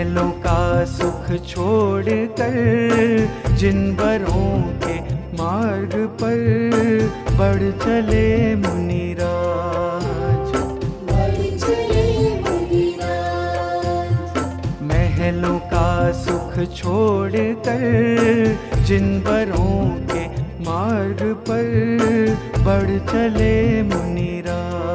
महलों का सुख छोड़कर जिन वरों के मार्ग पर बढ़ चले मुनिराज। महलों का सुख छोड़कर जिन वरों के मार्ग पर बढ़ चले मुनिराज।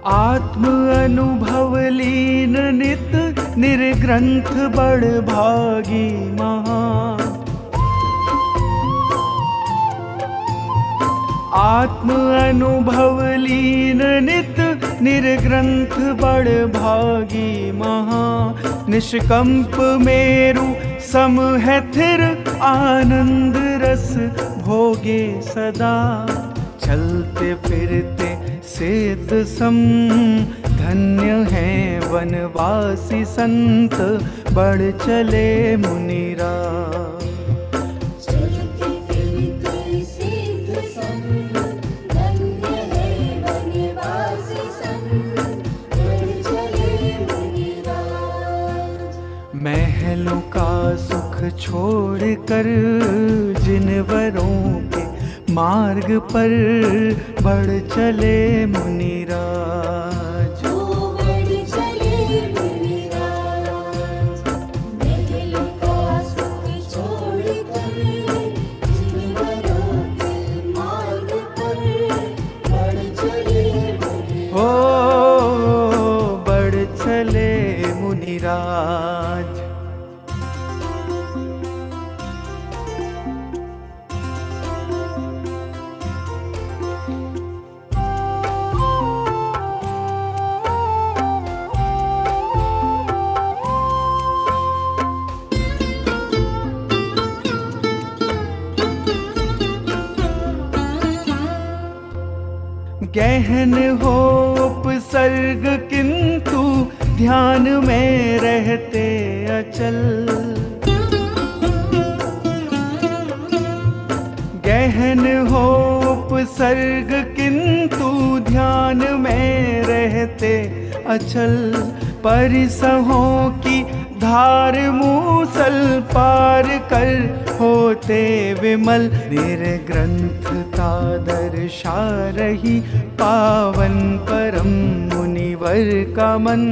आत्म अनुभव लीन नित निर्ग्रंथ बड़भागी महा। आत्म अनुभव लीन नित निर्ग्रंथ बड़भागी महा। निष्कंप मेरु सम है थिर आनंद रस भोगे सदा। चलते फिरते सिद्ध सम धन्य हैं वनवासी संत बढ़ चले मुनिराज। चलते फिरते सिद्ध सम धन्य हैं वनवासी संत बढ़ चले मुनिराज। महलों का सुख छोड़कर जिन वरों के मार्ग पर बढ़ चले मुनिराज। बढ़ चले मुनिराज। महलों का सुख छोड़कर जिन वरों के मार्ग पर बढ़ चले मुनिराज। हो बढ़ चले मुनिराज। गहन हो उपसर्ग किंतु ध्यान में रहते अचल। गहन हो उपसर्ग किंतु ध्यान में रहते अचल। परिसहों की धार मूसल पार कर होते विमल। निर्ग्रंथता दर्शा रही पावन परम मुनिवर का मन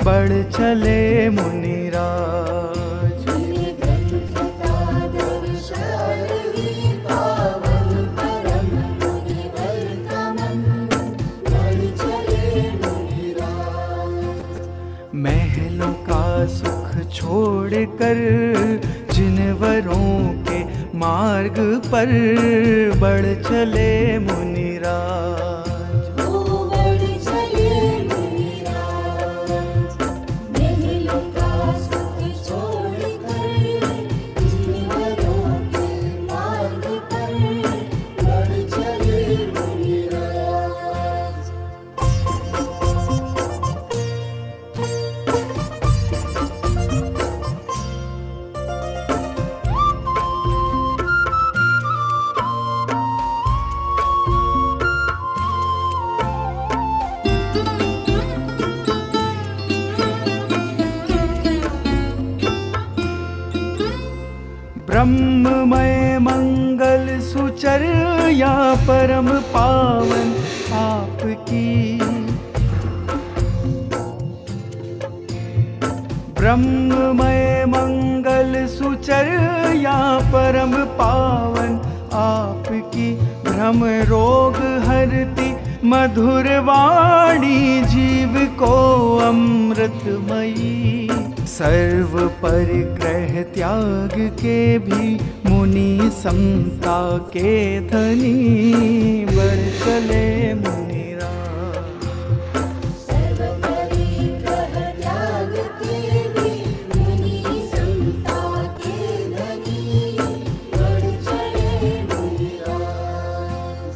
बढ़ चले मुनिराज। निर्ग्रंथता दर्शा रही पावन परम मुनिवर का मन बढ़ चले मुनिराज। महलों का सुख छोड़कर जिन वरों के मार्ग पर बढ़ चले मुनिराज। बढ़ चले मुनिराज। महलों का सुख छोड़कर जिन वरों के मार्ग पर बढ़ चले मुनिराज। ब्रह्ममय मंगल सुचर या परम पावन आपकी। ब्रह्ममय मंगल सुचर या परम पावन आपकी। भ्रम रोग हरती मधुर वाणी जीव को अमृतमयी। सर्व परिग्रह त्याग के भी मुनि समता के धनी बढ़ चले मुनिराज। सर्व परिग्रह त्याग के भी मुनि समता के धनी बढ़ चले मुनिराज।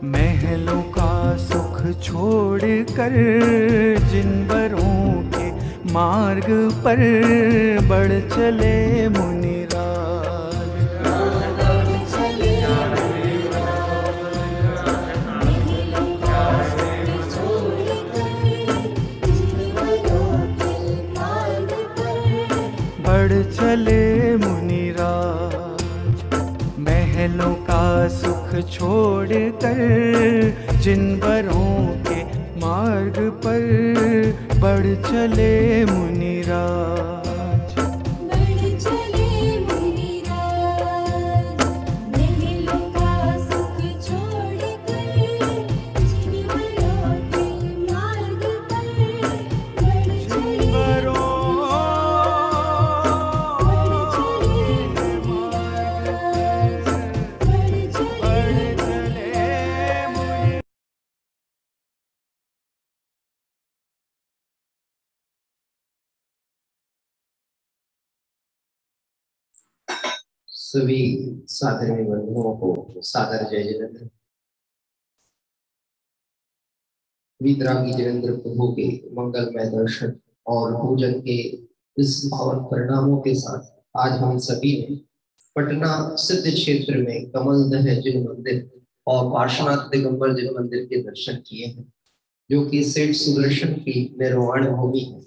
महलों का सुख छोड़ कर जिनवरों के मार्ग पर बढ़ चले मुनिराज। बढ़ चले मुनिराज। महलों का सुख छोड़ कर जिनवरों के मार्ग पर बढ़ चले मुनिराज। महलों का सुख छोड़ कर जिनवरों के मार्ग पर बढ़ चले मुनिराज। बढ़ चले मुनिराज। महलों का सुख छोड़ कर जिनवरों के मार्ग पर बढ़ चले सभी सादरणीय बंधुओं को सादर जय जिनेंद्र। वीतरागी जिनेंद्र प्रभु के मंगलमय दर्शन और पूजन के इस पावन परिणामों के साथ आज हम सभी ने पटना सिद्ध क्षेत्र में कमलदह जिन मंदिर और पार्श्वनाथ दिगंबर जिन मंदिर के दर्शन किए हैं, जो कि सेठ सुदर्शन की निर्वाण भूमि है।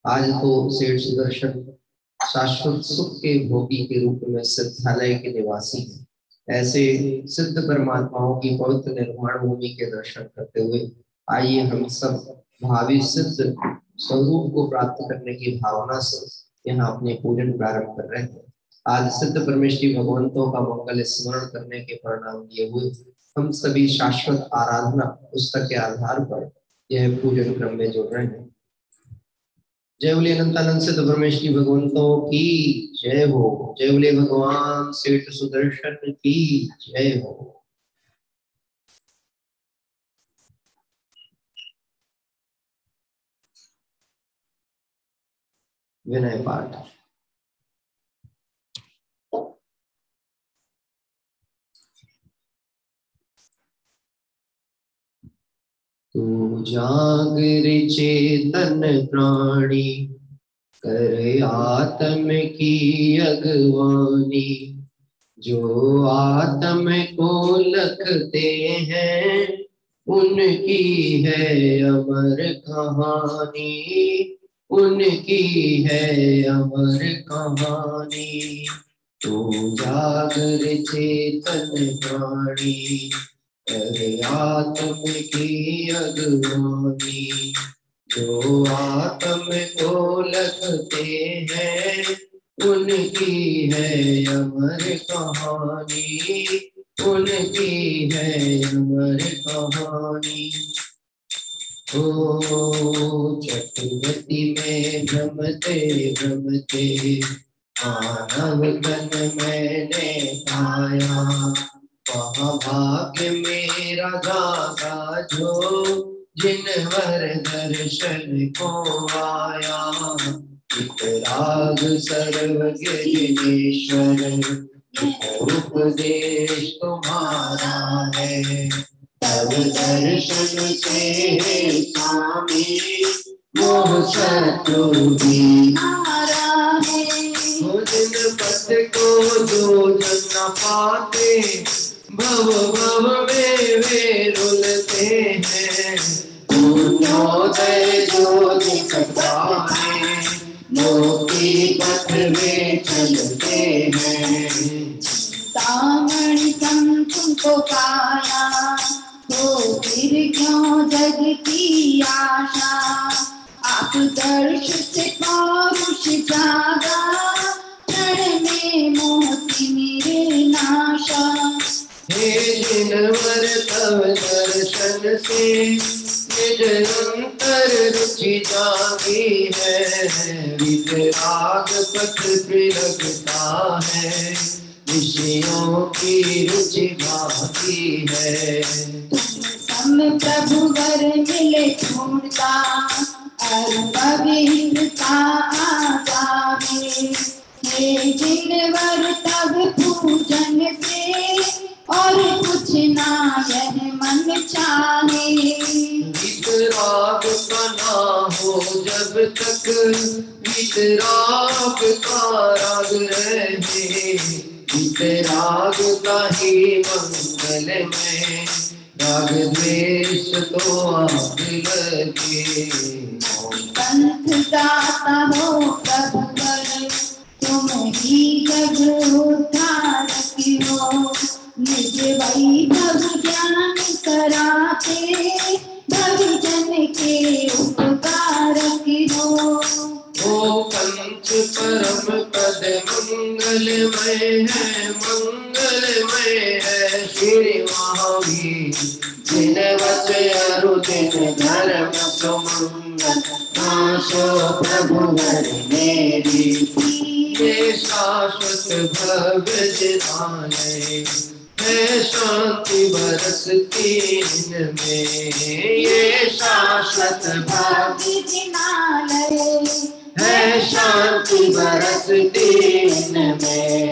आज तो सेठ सुदर्शन शाश्वत सुख के भोगी के रूप में सिद्धालय के निवासी हैं। ऐसे सिद्ध परमात्माओं की पवित्र निर्वाण भूमि के दर्शन करते हुए आइए हम सब भावी सिद्ध स्वरूप को प्राप्त करने की भावना से यहाँ अपने पूजन प्रारंभ कर रहे हैं। आज सिद्ध परमेश्वरी भगवंतों का मंगल स्मरण करने के परिणाम किए हुए हम सभी शाश्वत आराधना पुस्तक के आधार पर यह पूजन क्रम में जुड़ रहे हैं। जय बोले अनंतानंद सिद्ध परमेश्वरी भगवंतों की जय हो। जय बोले भगवान सेठ सुदर्शन की जय हो। विनय पाठ। तू जागर चेतन प्राणी कर आत्म की अगवानी, जो आत्म को लखते हैं उनकी है अमर कहानी, उनकी है अमर कहानी। तू जागर चेतन प्राणी कर आत्म की अगवानी, जो आत्म को लखते हैं उनकी है अमर कहानी, उनकी है अमर कहानी। ओ चतुर्थी में भ्रमते भ्रमते मानव तन मैंने पाया, वहाँ भाग्य मेरा जागा जो जिनवर दर्शन को आया। वितराग सर्वज्ञेश्वर उपदेश तुम्हारा है, तब दर्शन से स्वामी मोह शत्रु भी हारा है। जिन पथ को जो जन न पाते भव भव में वे रुलते हैं, पुण्योदय जो दिखता है मोती पथ में चलते हैं। तामणि तुमको पाया तो फिर क्यों जग की आशा, आप दर्श से पौरुष जागा क्षण में मोती मेरे नाशा। हे जिनवर तव दर्शन से निज अंतर रुचि जागी है, वितराग पथ पे लगता है, ऋषियों की रुचि भागी है। सम प्रभु वर मिले पूर्णता और पवित्रता आ जावे, हे जिनवर तब पूजन से और कुछ ना यह मन चाहे। वितराग का ना हो जब तक वितराग का राग रहे, वितराग का ही मंगल में राग द्वेष तो आग लगे। पंथ दाता हो प्रभु वर, तुम ही जग उद्धारक हो, निज वैभव ज्ञान कराते भविजन के उपकारक हो। ओ पंच परम पद मंगलमय है, मंगलमय है श्री महावीर, जिन वच अरु दिन धर्म सुमंगल, नाशो प्रभु वर मेरी, ये शाश्वत भव्य जिनालय है, शांति बरसती इनमें, ये शाश्वत भव्य जिनालय है, शांति बरसती इनमें,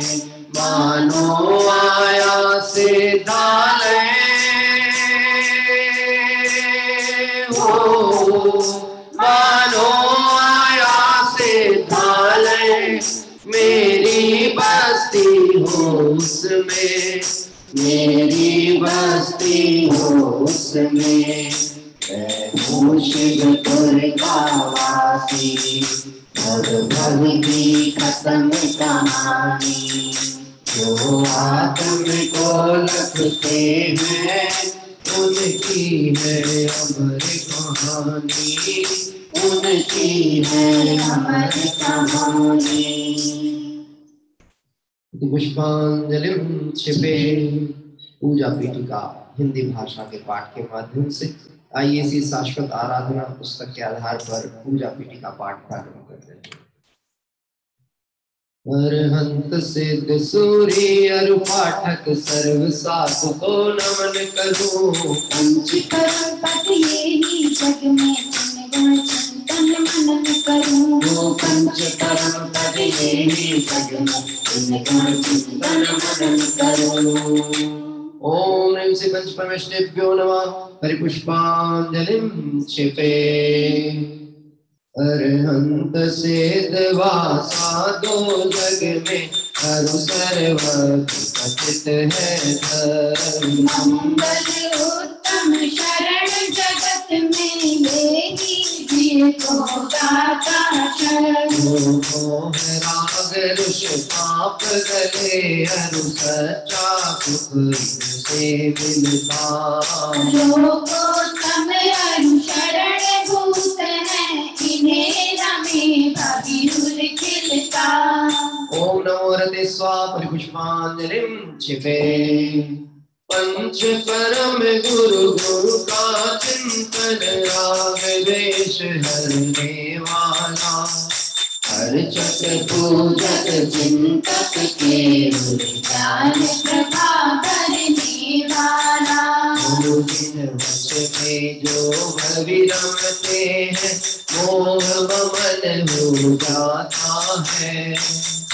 मानो आया सिद्धालय हो, मानो आया सिद्धालय, मेरी बस्ती हो उसमें, मेरी बस्ती हो उसमें, मैं हूँ शिवपुर का वासी, भव की खत्म कहानी, जो आत्म को लखते हैं उनकी है अमर कहानी, उनकी है अमर कहानी। पुष्पांजलिं क्षिपे। पूजा पीठिका हिंदी भाषा के पाठ के माध्यम से आइए इसी शाश्वत आराधना पुस्तक के आधार पर पूजा पीठिका पाठ प्रारंभ करते हैं। अरहंत सिद्ध सूरी अरु पाठक सर्व साधु को नमन करूं, पंचकर्म पद ये ही जग में गुण चिंतन मनन करूं, वो पंचकर्म पद ये ही जग में गुण चिंतन मनन करूं। ओम ह्रीं श्री पंच परमेष्ठिभ्यो नमः। हरिपुष्पांजलिं क्षिपे। अरहंत सिद्धवा साधो जग में हरु सर्वत्र कथित है धर्म, मंगल उत्तम शरण जगत में लेगी जी को दाता शरण, मोह राग रुष पाप गले हरु सच्चा सुख से मिलता, लोकोत्तम अरु शरण भूत है इन्हें रमे भविरुर खिलता। ओम नमो रते स्वाहा। परिपुष्पांजलिं क्षिपे। पंच परम गुरु गुरु का चिंतन राग द्वेष हरने वाला, हर चक पूजक चिंतक के ज्ञान प्रभा भरने वाला, जिन वश में जो भवि रमते हैं मोह ममन हो जाता है,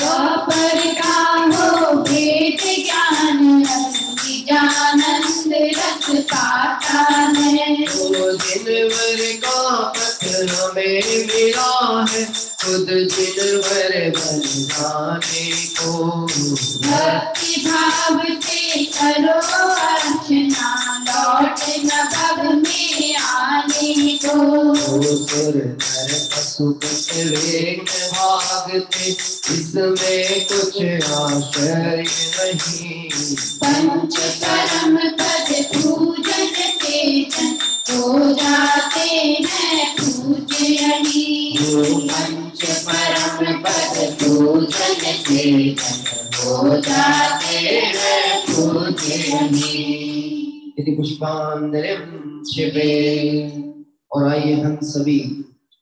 पर का हो भेद ज्ञान निजानंद रस पाता है, वो जिनवर का पथ हमें मिला है खुद जिनवर बन जाने को, भक्ति भाव से करो अर्चना लौट न भव में आने को, सुर नर पशु पट वेग भागते इसमें कुछ आश्चर्य नहीं, पंच कर्म पद पूजन से जन हो जाते हैं पूजनीय, पंच परम पद पूजन से हो जाते हैं यदि पुष्पांजलिं शिवे। और आइए हम सभी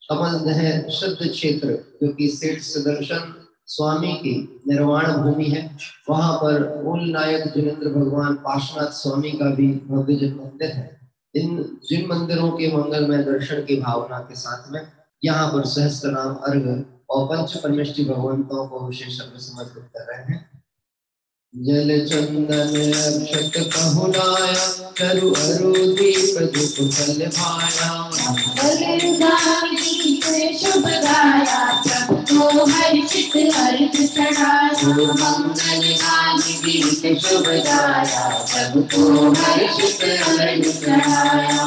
कमलदह शुद्ध क्षेत्र जो कि सेठ सुदर्शन स्वामी की निर्वाण भूमि है, वहां पर मूल नायक जिनेंद्र भगवान पार्श्वनाथ स्वामी का भी भव्य जन मंदिर है। जिन मंदिरों के मंगलमय दर्शन की भावना के साथ में यहाँ पर सहस्त्र नाम अर्घ और पंच परमेष्टि भगवंतों को विशेष अर्घ समर्पित कर रहे हैं। जल चंदन अक्षत कहुलाया करु अरु दीप धूप फल भाया शुभ गाया सबको हर्षित अर्घ चढ़ाया मंगल गान गीत शुभ गाया सबको हर्षित अर्घ चढ़ाया।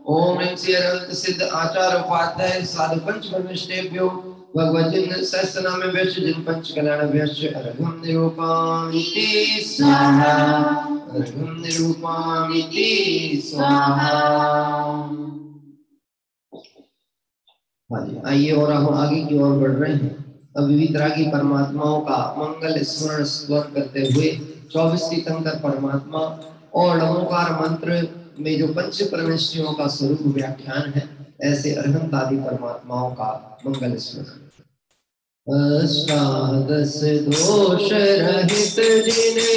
ओम अनंत सिद्ध आचार उपाध्याय साधु पंच परमेष्टेभ्यो भगवतिन सहस्रनाम व्यश्च जिन पंच कल्याण व्यश्च अर्घम निरूपामिति स्वाहा अर्घम निरूपामिति स्वाहा। आइए और हम आगे की ओर बढ़ रहे हैं। अब विविधरागी परमात्माओं का मंगल स्मरण स्मरण करते हुए 24 तीर्थंकर परमात्मा और नमोकार मंत्र में जो पंच परमेष्ठियों का स्वरूप व्याख्यान है, ऐसे अरहंत आदि परमात्माओं का मंगल स्मरण। अष्टादश दोष रहित जिने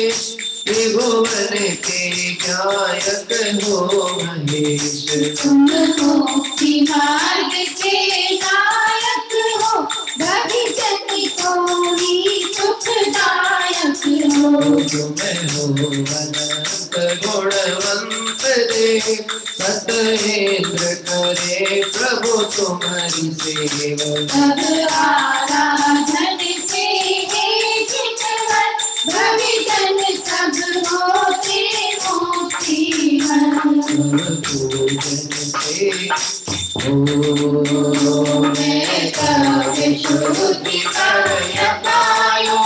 त्रिभुवन के गायक हो महेश तुम मुक्ति मार्ग के नायक हो भविजन को ही सुखदायक हो। तुम्हें हो अनंत गुणवंत देव सतेंद्र करे प्रभु तुम्हारी सेवा आराधन से जितवन भविजन सब होते मोतीवन। पूजन से मैं कवि शुद्धि कर पायो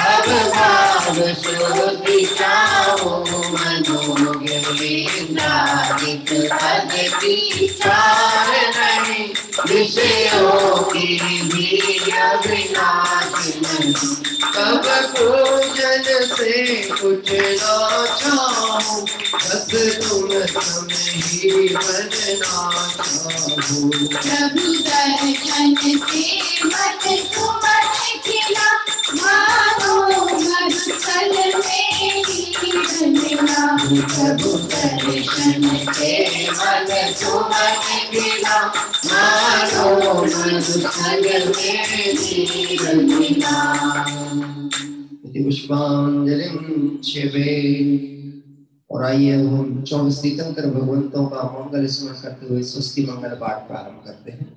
अब भाव शुद्धि चाहो मनोज्ञ नारिक पद विचार नहीं विषयों की भी अविनाश नहीं। कब पूजन से कुछ ना चाहूं बस तुम ही बनना चाहूं। प्रभु दर्शन से मन सुमन खिला मानो मधुकल मेरी रंजना। प्रभु दर्शन से मन सुमन खिला मानो मधुकल मेरी रंजना। पुष्पांजलिं शिवे। और आइए हम 24 तीर्थंकर भगवंतों का मंगल स्मरण करते हुए स्वस्ति मंगल पाठ प्रारंभ करते हैं।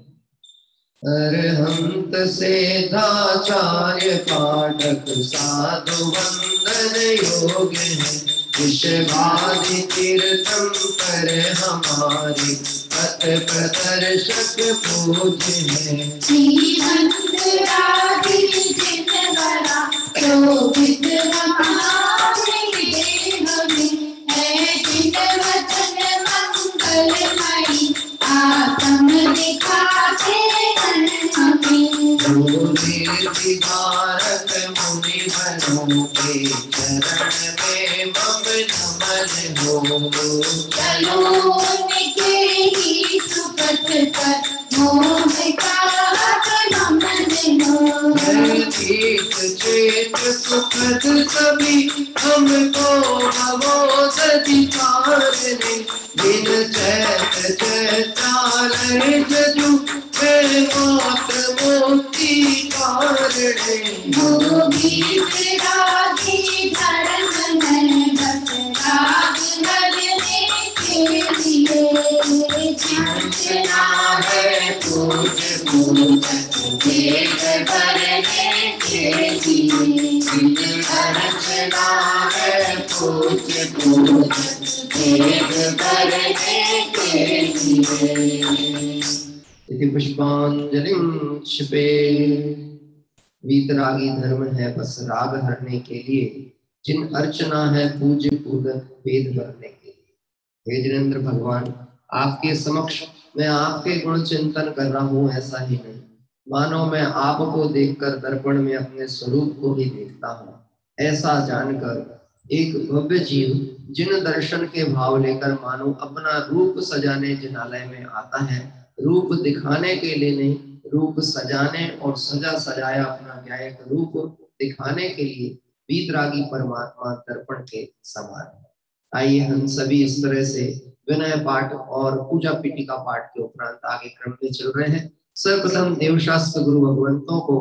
अरहंत सेधाचार्य पाठक साधु वंदन योग्य है विश्वादि तीर्थम पर हमारे पथ प्रदर्शक पूज्य है। श्रीमंतरादि जिनवरा शोभित हमारे देह में है जिन वचन मंगलमयी आत्म दिखाते हमें। भारत मुनि बनों के चरण में मम नमन हो। चलो उनके ही सुपथ पर मोह का नमन हो। तीर्थ क्षेत्र सुखद सभी हमको भवोदधि तारने बिन चैत चैतालय जजु मात मोती कारणे। रागी धर्म में बस राग भरने के लिए चंचना है पूज पूजन देव भरने के लिए। चंचना है पूज पूजन देव भरने के लिए। इति पुष्पांजलिं शिवे। वीतरागी धर्म है बस राग हरने के लिए, जिन अर्चना है पूज्य पूजक वेद भरने के लिए। हे जिनेंद्र भगवान, आपके समक्ष मैं आपके गुण चिंतन कर रहा हूँ, ऐसा ही नहीं मानो मैं आपको देखकर दर्पण में अपने स्वरूप को ही देखता हूँ। ऐसा जानकर एक भव्य जीव जिन दर्शन के भाव लेकर मानो अपना रूप सजाने जिनालय में आता है, रूप दिखाने के लिए नहीं, रूप सजाने और सजा सजाया अपना न्यायिक रूप दिखाने के लिए वीतरागी परमात्मा दर्पण के समान है। आइए हम सभी इस तरह से विनय पाठ और पूजा पीठिका पाठ के उपरांत आगे क्रम में चल रहे हैं। सर्वप्रथम देवशास्त्र गुरु भगवंतों को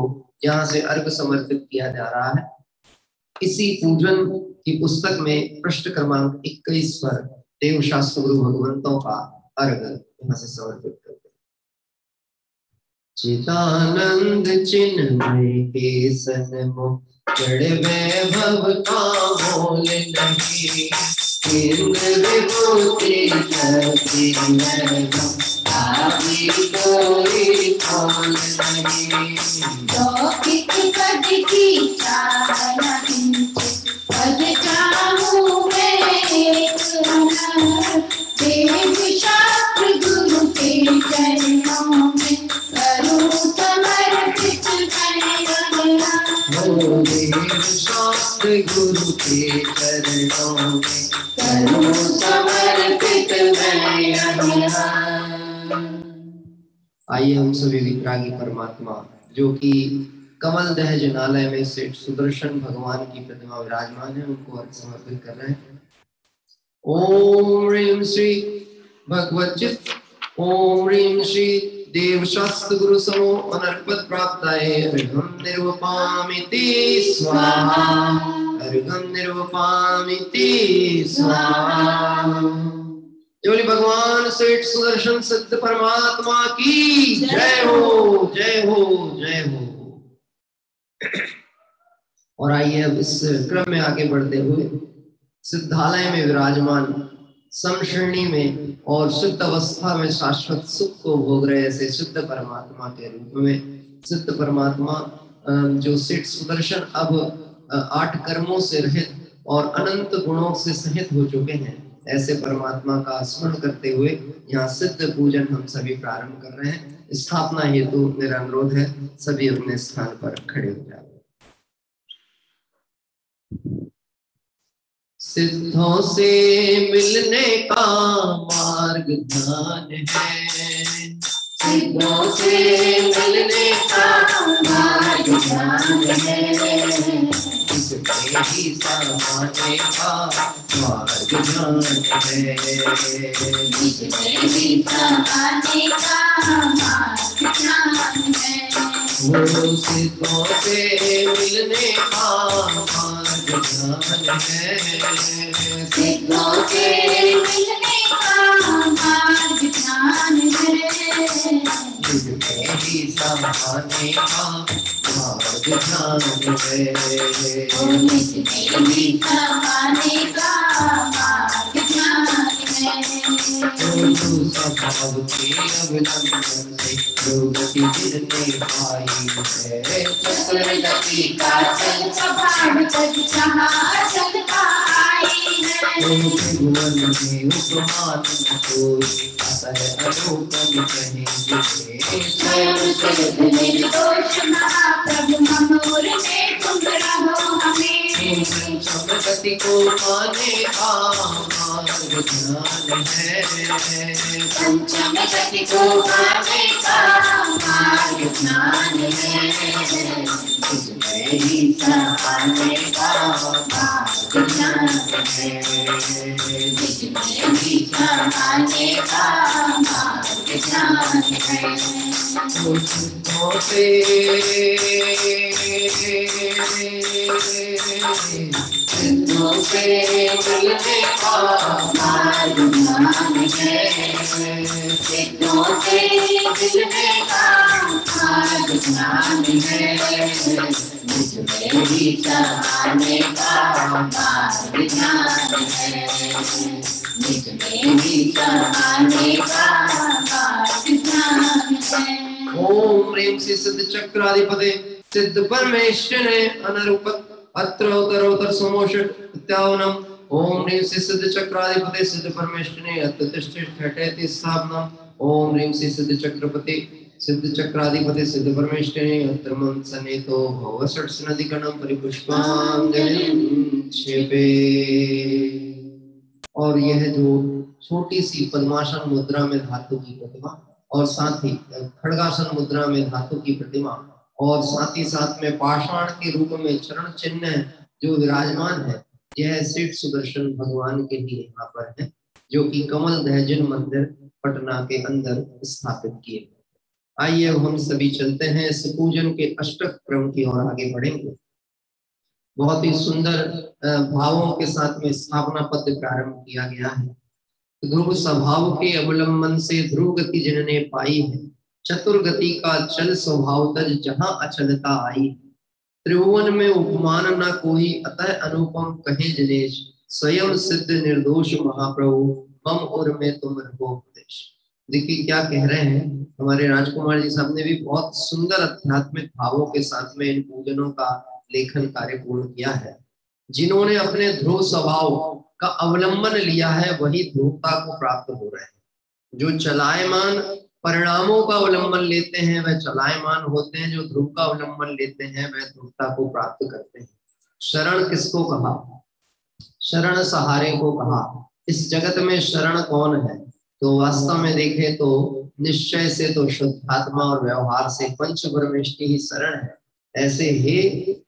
यहाँ से अर्घ समर्पित किया जा रहा है। इसी पूजन की पुस्तक में पृष्ठ क्रमांक 21 पर देवशास्त्र गुरु भगवंतों का अर्घ यहाँ से समर्पित करते हैं। चिदानंद चिन्मय के सन्मुख जड़ वैभव का मोल नहीं, इंद्र विभूति शक्ति वैभव आदि कोई खोल नहीं। लौकिक पद की चाह नहीं, पद चाहूं मैं एक अनर, देव शास्त्र गुरु के चरणों में करूं समर्पित देव शास्त्र गुरु के चरणों में करूं समर्पित आइए हम सभी वितरागी परमात्मा जो कि कमल दह जिनालय में सेठ सुदर्शन भगवान की प्रतिमा विराजमान है, उनको अर्घ समर्पित कर रहे हैं। ओम ह्रीं श्री भगवचित ओम ह्रीं श्री देव शास्त्र गुरु समो अनर्पत प्राप्ताय अर्घं निर्वपामिति स्वाहा, अर्घं निर्वपामिति स्वाहा। जोली भगवान सेठ सुदर्शन सिद्ध परमात्मा की जय हो, जय हो, जय हो। और आइए अब इस क्रम में आगे बढ़ते हुए सिद्धालय में विराजमान समश्रेणी में और शुद्ध अवस्था में शाश्वत सुख को भोग रहे ऐसे शुद्ध परमात्मा के रूप में सिद्ध परमात्मा जो सेठ सुदर्शन अब 8 कर्मों से रहित और अनंत गुणों से सहित हो चुके हैं, ऐसे परमात्मा का स्मरण करते हुए यहाँ सिद्ध पूजन हम सभी प्रारंभ कर रहे हैं। स्थापना हेतु मेरा अनुरोध है, सभी अपने स्थान पर खड़े हो जाओ। सिद्धों से मिलने का मार्ग ध्यान है, सिद्धों से मिलने का मार्ग ध्यान है, इसमें ही समाने का मार्ग ध्यान है, इसमें ही समाने का मार्ग ध्यान है। वो सिद्धों से मिलने का मार्ग ध्यान है, सिद्धों से मिलने का मार्ग ध्यान है, इसमें ही समाने का मार्ग ध्यान है, इसमें ही समाने का मार्ग ध्यान है। स्वभाव के अवलंबन से प्रगति गिरने पाई है, प्रगति का चल स्वभाव तक जहाँ चल पाई है। त्रिभुवन में उपमान को असर अलोकन कहेंगे, स्वयं सिद्ध निर्दोष महाप्रभु मनोर में तुम रहो हमें। समगति को पाने का मार्ग ध्यान है, पंचम गति को पाने का मार्ग ध्यान है, इसमें ही समाने का मार्ग ध्यान है, इसमें ही समाने का मार्ग ध्यान है। सिद्धों से मिलने का मार्ग ध्यान है, सिद्धों से मिलने का मार्ग ध्यान है, इसमें ही समाने का मार्ग ध्यान है, इसमें ही समाने का मार्ग ध्यान है। ओम ह्रीं श्री सिद्ध चक्राधिपते सिद्ध परमेश्वरे अनरूपत अत्र उत्तरोत्तर समोषट इत्यावनम। ओम ह्रीं श्री सिद्ध चक्राधिपते सिद्ध परमेश्वरे अत्र तिष्ठति स्थापनम। ओम ह्रीं श्री सिद्ध चक्रपते सिद्ध चक्राधिपति सिद्ध परमेष्ठिने अत्रमं सनेतो भव षट्सनदिगणं परिपुष्पांजलिं क्षेपे। और यह जो छोटी सी पद्मासन मुद्रा में धातु की प्रतिमा और साथ ही खड़गासन मुद्रा में धातु की प्रतिमा और साथ ही साथ में पाषाण के रूप में चरण चिन्ह जो विराजमान है, यह सेठ सुदर्शन भगवान के लिए यहाँ पर है, जो कि कमल दहजन मंदिर पटना के अंदर स्थापित किए। आइए अब हम सभी चलते हैं इस पूजन के अष्टक क्रम की ओर आगे बढ़ेंगे। बहुत ही सुंदर भावों के साथ में स्थापना पद प्रारंभ किया गया है। ध्रुव स्वभाव के अवलंबन से ध्रुव गति जिनने पाई है, चतुर्गति का चल स्वभाव तज जहां अचलता आई। त्रिभुवन में उपमान न कोई अतः अनुपम कहे जिनेश, स्वयं सिद्ध निर्दोष महाप्रभु मम और में तुम रहो उपदेश। देखिए क्या कह रहे हैं हमारे राजकुमार जी साहब ने भी बहुत सुंदर आध्यात्मिक भावों के साथ में इन पूजनों का लेखन कार्य पूर्ण किया है। जिन्होंने अपने ध्रुव स्वभाव का अवलंबन लिया है वही ध्रुवता को प्राप्त हो रहे हैं। जो चलायमान परिणामों का अवलंबन लेते हैं वह चलायमान होते हैं, जो ध्रुव का अवलंबन लेते हैं वह ध्रुवता को प्राप्त करते हैं। शरण किसको कहा? शरण सहारे को कहा। इस जगत में शरण कौन है? तो वास्तव में देखें तो निश्चय से तो शुद्धात्मा और व्यवहार से पंच परमेष्टि ही शरण है। ऐसे हे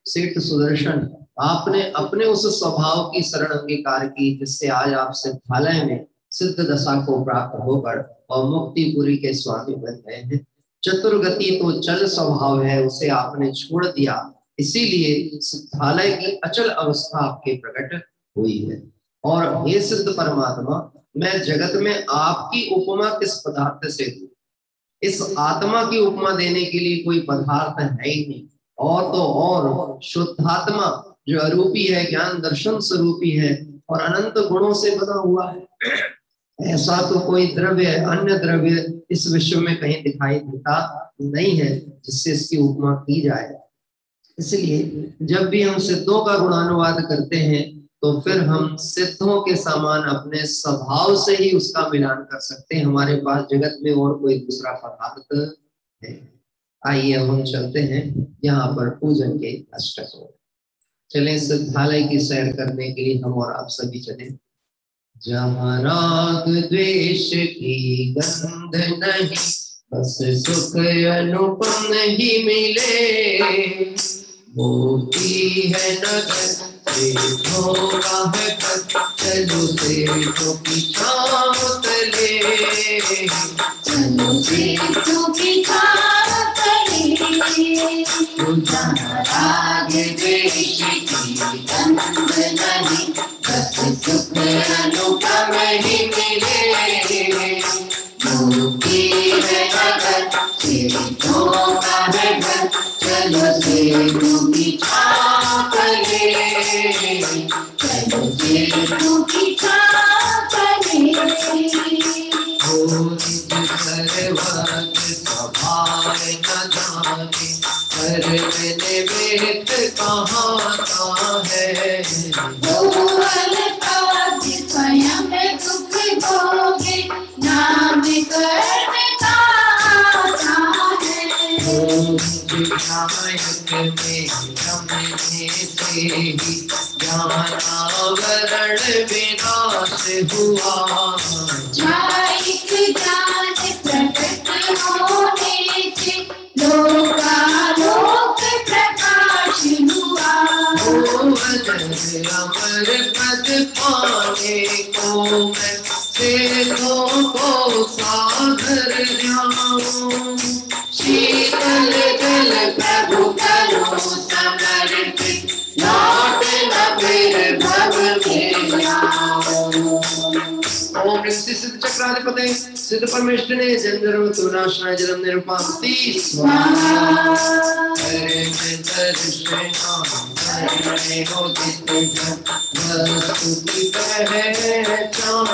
सेठ सुदर्शन, आपने अपने उस स्वभाव की शरण अंगीकार की जिससे आज आप सिद्धालय में सिद्ध दशा को प्राप्त होकर और मुक्तिपुरी के स्वामी बन गए हैं। चतुर्गति तो चल स्वभाव है, उसे आपने छोड़ दिया, इसीलिए सिद्धालय की अचल अवस्था आपके प्रकट हुई है। और हे सिद्ध परमात्मा, मैं जगत में आपकी उपमा किस पदार्थ से दूं? इस आत्मा की उपमा देने के लिए कोई पदार्थ है ही नहीं। और तो और शुद्धात्मा जो अरूपी है, ज्ञान दर्शन स्वरूपी है और अनंत गुणों से बना हुआ है, ऐसा तो कोई द्रव्य अन्य द्रव्य इस विश्व में कहीं दिखाई देता नहीं है जिससे इसकी उपमा की जाए। इसलिए जब भी हम सिद्धों का गुणानुवाद करते हैं तो फिर हम सिद्धों के समान अपने स्वभाव से ही उसका मिलान कर सकते हैं। हमारे पास जगत में और कोई दूसरा पदार्थ है। आइए हम चलते हैं यहाँ पर पूजन के अष्टक में। चलें सिद्धालय की सैर करने के लिए हम और आप सभी चलें। जहाँ राग द्वेष की गंध नहीं, बस सुख अनुपम नहीं मिले। मोती है नगर सेठों का है पद, चलो सेठों की छाँव तले, चलो सेठों की छाँव तले। जहाँ राग द्वेष की गंध नहीं, बस सुख अनुपम ही मिले। मोती है नगर सेठों का है घर, चलो सेठों की छाँव तले, चलो सेठों की छाँव तले। स्वभाव न जाने पर मैंने वेद कहाँ है। स्वयं दुख भोगे नाम करने का ज्ञानावरण विनाश हुआ। ज्ञान प्रकट होने से लोकालोक प्रकाश हुआ। अमर पद पाने को मैं सेठों को सादर जाऊं। शीतल जल प्रभु करो समर्पित, लौट न फिर भव में आऊं। ओम सिद्ध चक्राधिपते सिद्ध परमेष्ठिने जन्म तुनाशनाय जन्म निरुपांति स्वाहा। करने हो स्तुति पहचान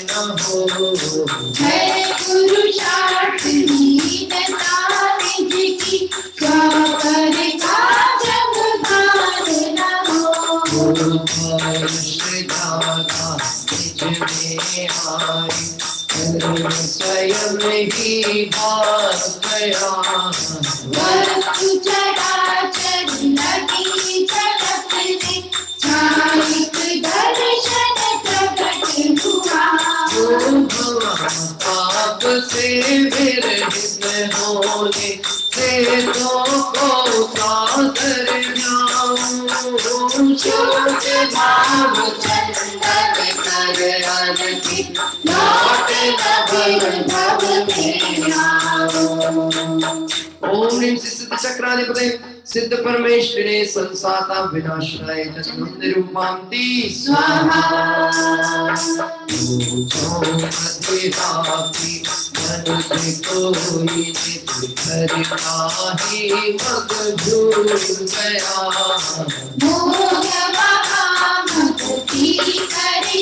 न हो। है पुरुषार्थ हीन नारद की, स्वापर का जगभार न हो। स्वयं ही भाग गया, वस्तु चराचर लगी झलकने, छायिक दर्शन प्रकट हुआ। पाप से विरहित होने से को सादर जाऊं, शोक भाव चंदन कर आरती, लौट न फिर भव में आऊं। ओम ह्रीं सिद्ध चक्राधिपते सिद्ध परमेश्वरे संसाता विनाशाय चक्रम निरूपान्ति स्वाहा। मनुष्य कोई नित काहि मग भूल गया, भोग महामति करके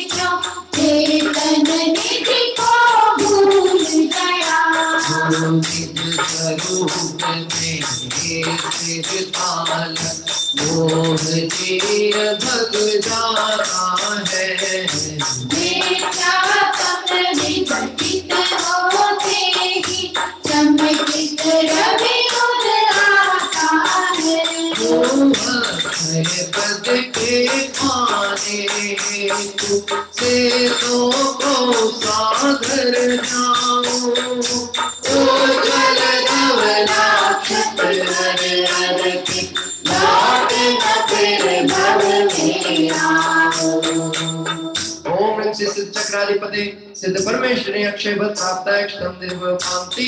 क्यों चेतन निधि को भूल गया। स्वरूप में सिर ताल मोह जी भग जाता है, बेटा कमल विघटित होते ही चमकित रवि उदराता है। पद के पाने से तो को साधर जाऊं, ओ जल नक्षत्र अरती, लौट न फिर भव में आऊं। ओम ह्रीं सिद्ध चक्राधिपते सिद्ध परमेश्वरे अक्षय बल प्राप्त क्षतम निर्वपान्ति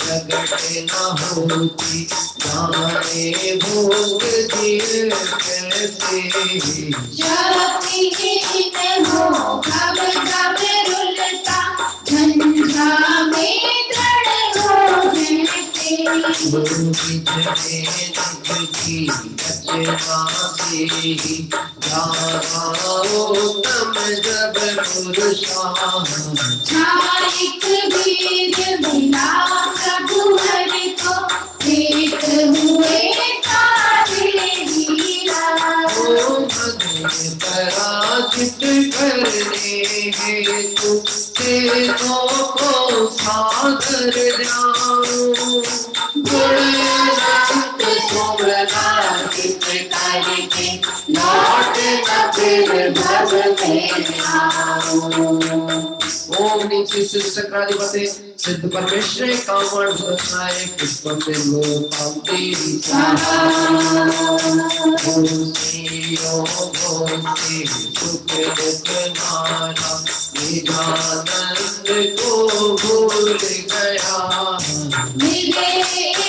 जगत न होती जाने भोग जीव कैसे, शक्तिहीन हो भव भव रुलता, झंझा में दृढ़ हो छायिक वीर बिना प्रभु हरि को, देख हुए सारे वीरा। पराजित करने हेतु से को सादर जाऊं, गुण अनंत सुमराजित करके, लौट न फिर भव में आऊं। ओम ह्रीं सिद्ध चक्राधिपते सिद्ध परमेश्वरे कामण भस्माय पुष्पम निर्वपान्ति स्वाहा। सुख दुख नाना निजानंद को भूल गया, मिले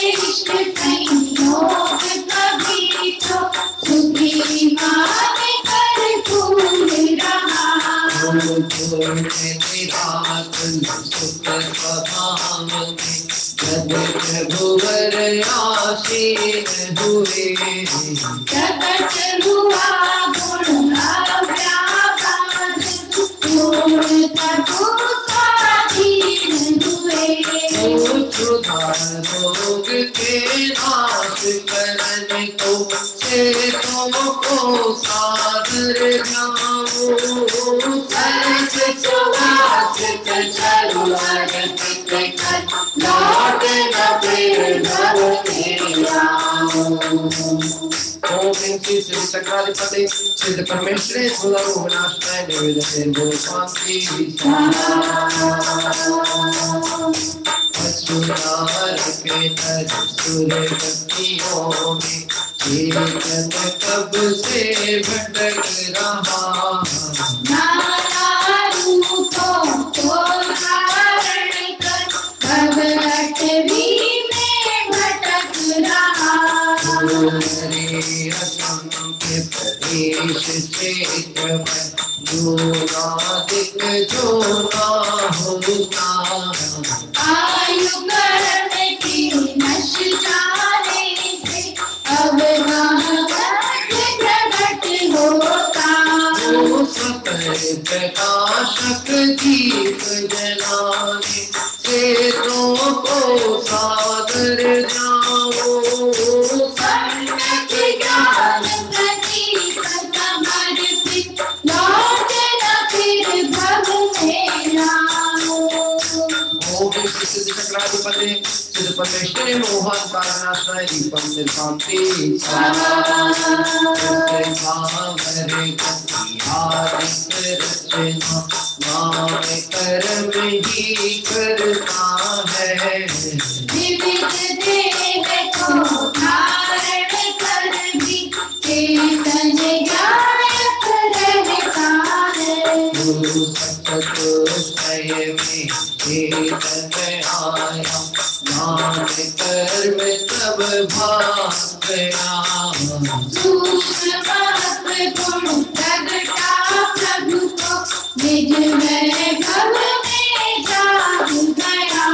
इश्क संयोग कभी तो, सुखी मान कर भूल रहा। सुख स्वभाव में जब प्रभुवर आसीन हुए, प्रकट हुआ गुण अव्यापार, पूर्ण प्रभु स्वाधीन हुए। रोग के नाश करने को से तुमको सादर जाऊं, सरस सुवासित चरुआरती कर, लौट न फिर भव में आऊं। ओम ह्रीं सिद्ध चक्राधिपते सिद्ध परमेश्वरे सुलभ विनाशाय निवेदते निर्वपान्ति असुरार के नर सुर गतियों में चेतन कब से भटक रहा, नाना रूपों को धारण कर, भगवती में भटक रहा। हरे असंख्य प्रदेश क्षेत्र में जो नादिक जो ना होता, आयु कर्म की नश जाने से, अब वहाँ प्रकट होता। वो सकल प्रकाशक दीप जलाने से तो को सादर जाऊं, सम्यक ज्ञान प्रदीप समर्पित, लौट न फिर भव में आऊं। चक्राधिपते सिद्ध परमेश्वरी मोहन कारणाश्रय दीपम निर्शांति स्वाहा भावरे कपिहारिक रचना नाम कर्म ही करता है विविध देह को धारण कर भी चेतन गायक रहता है आया नाम कर्म तब भाग गया सूक्ष्म गुण प्रगटा प्रभु को निज वैभव में जाग गया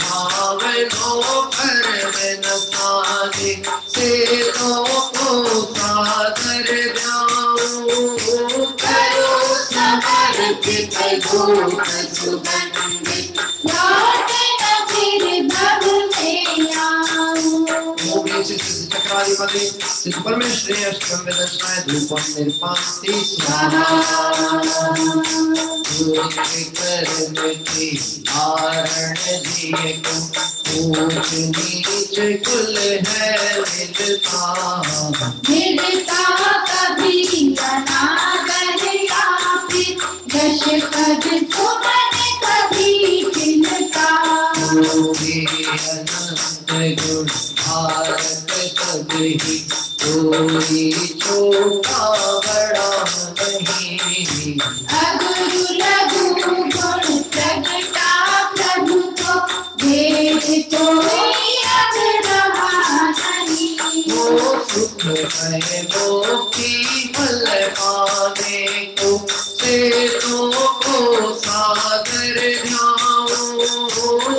भावनो कर्म न साधे से तो को साधर जाऊं करो समर्पित धूप सुगंधित लौट न फिर भव में आऊं चक्राधिपति सिद्ध परमेश्वरी अष्टम विदर्शनाय धूपम निर्पांति स्वाहा कर्म की धारण जिये को ऊंच नीच कुल है मिलता कभी अनादर या फिर यश पद सुमन कभी चिंता अनंत गुण भारत सभी कोई छोटा बड़ा नहीं अगुरु लघु गुण प्रगटा प्रभु को भेद कोई अब रहा नहीं वो सुख है मोक्ति फल पाने को से तो को सागर ध्याओ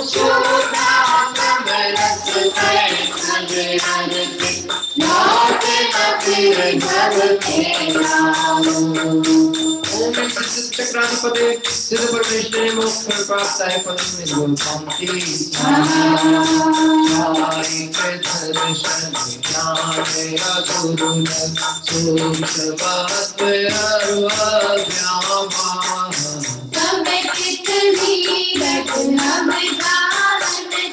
छोटा कमरस है सजन के लौट न फिर भव में आऊं ओम सिद्ध चक्राधिपते सिद्ध परमेश्वरी मोक्ष प्राप्त है पद निर्गुण शांति दर्शन ज्ञान गुरु सूक्ष्म समेकित नीरज हम गान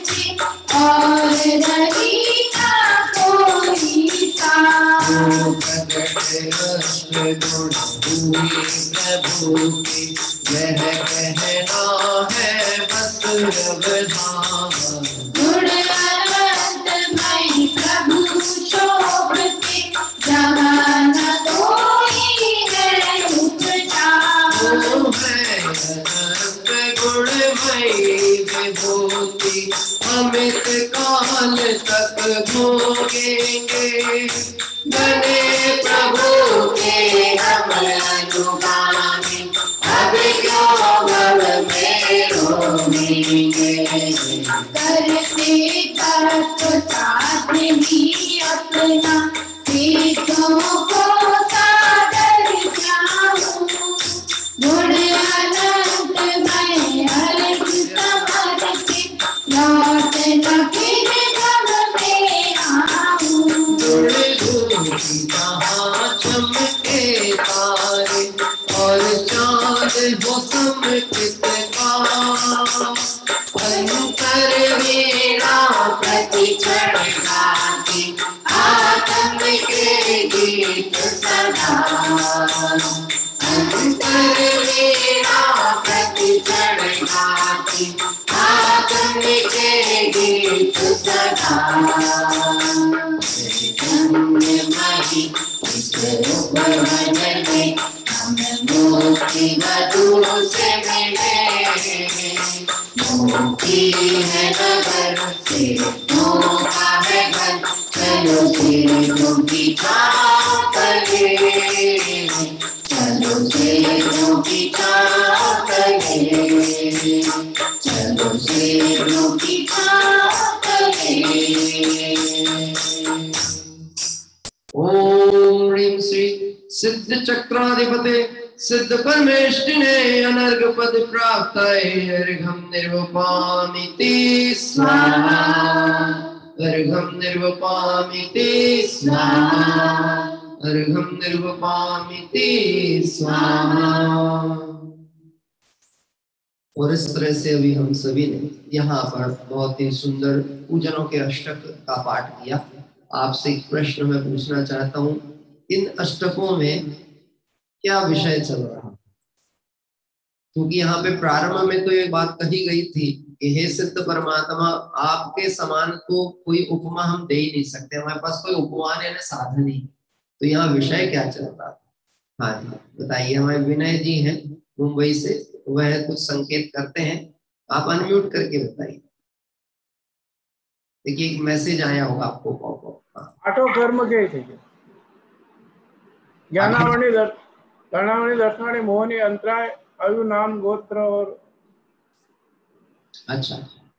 छे और रही ना कोई सा प्रभु की यह कहना है बस रवधाम गुण अनंतमय प्रभु शोभते जहाँ न कोई है उपजा गुणमयी विभूति अमित काल तक भोगेंगे बने प्रभु के हम अनुगामी अब क्यों भव में रोएंगे करते तत्व साधनी अपना सिद्धों को सादर जाऊं गुण अनंतमय अर्घ समर्पित लौट न फिर भव में आऊं जहाँ चमके तारे और चाँद हो समर्पित अंतर वीणा प्रति क्षण गाती आत्म के गीत सदा अंतर वीणा प्रति क्षण गाती आत्म के गीत सदा पुण्यमयी इस उपवन में हम मुक्ति वधु से मिले मुक्ति है नगर से मोहा है घर चलो सिरों की छाँव तले चलो सिरों की छाँव तले चलो सिरों की छाँव तले ओम ह्रीं श्री सिद्ध चक्राधिपते सिद्ध परमेष्टिने अनर्घ पद प्राप्त अर्घम निर्वपामिति स्वाहा अर्घम निर्वपामिति स्वाहा अर्घम निर्वपामिति स्वाहा। और इस तरह से अभी हम सभी ने यहाँ पर बहुत ही सुंदर पूजनों के अष्टक का पाठ किया। आपसे एक प्रश्न मैं पूछना चाहता हूँ, इन अष्टकों में क्या विषय चल रहा? क्योंकि यहाँ पे प्रारंभ में तो ये बात कही गई थी कि हे सिद्ध परमात्मा, आपके समान तो कोई उपमा हम दे ही नहीं सकते, हमारे पास कोई उपमान यानी साधन नहीं। तो यहाँ विषय क्या चल रहा था? हाँ जी बताइए। हमारे विनय जी हैं मुंबई से, वह कुछ संकेत करते हैं, आप अनम्यूट करके बताइए। देखिए एक मैसेज आया होगा आपको पॉपअप। आठों कर्म के थे ज्ञानावणी दर्शनावणी मोहनी अंतराय आयु नाम गोत्र और। अच्छा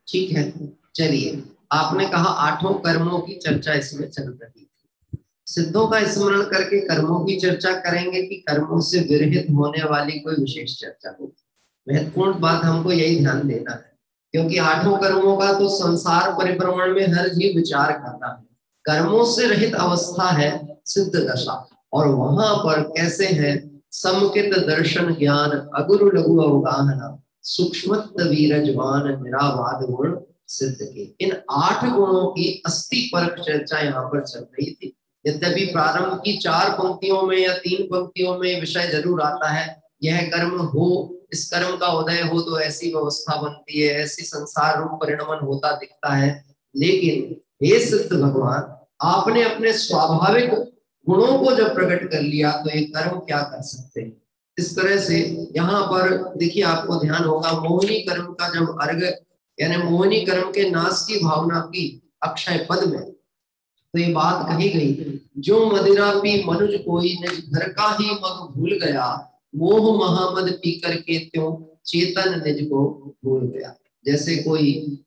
ठीक है, चलिए आपने कहा आठों कर्मों की चर्चा इसमें चल रही थी। सिद्धों का स्मरण करके कर्मों की चर्चा करेंगे कि कर्मों से विरहित होने वाली कोई विशेष चर्चा होगी? महत्वपूर्ण बात हमको यही ध्यान देना है, क्योंकि आठों कर्मों का तो संसार परिभ्रमण में हर जीव विचार करता है। कर्मों से रहित अवस्था है सिद्ध दशा, और वहां पर कैसे है समुचित दर्शन ज्ञान अगुरु लघु अवगाहना सूक्ष्मत्व वीरजवान निरावाद गुण सिद्ध के। इन 8 गुणों की अस्थि परक चर्चा यहाँ पर चल रही थी। यद्यपि प्रारंभ की 4 पंक्तियों में या 3 पंक्तियों में विषय जरूर आता है, यह कर्म हो, इस कर्म का उदय हो तो ऐसी व्यवस्था बनती है, ऐसी संसार रूप परिणमन होता दिखता है। लेकिन हे सिद्ध भगवान, आपने अपने स्वाभाविक गुणों को जब प्रकट कर लिया तो ये कर्म क्या कर सकते हैं? इस तरह से यहाँ पर देखिए आपको ध्यान होगा, मोहिनी कर्म का जब अर्घ यानी मोहिनी कर्म के नाश की भावना की अक्षय पद में तो ये बात कही गई, जो मदिरा पी मनुज कोई निज घर का ही मग भूल गया, मोह महामद पी करके त्यों चेतन निज को भूल गया। जैसे कोई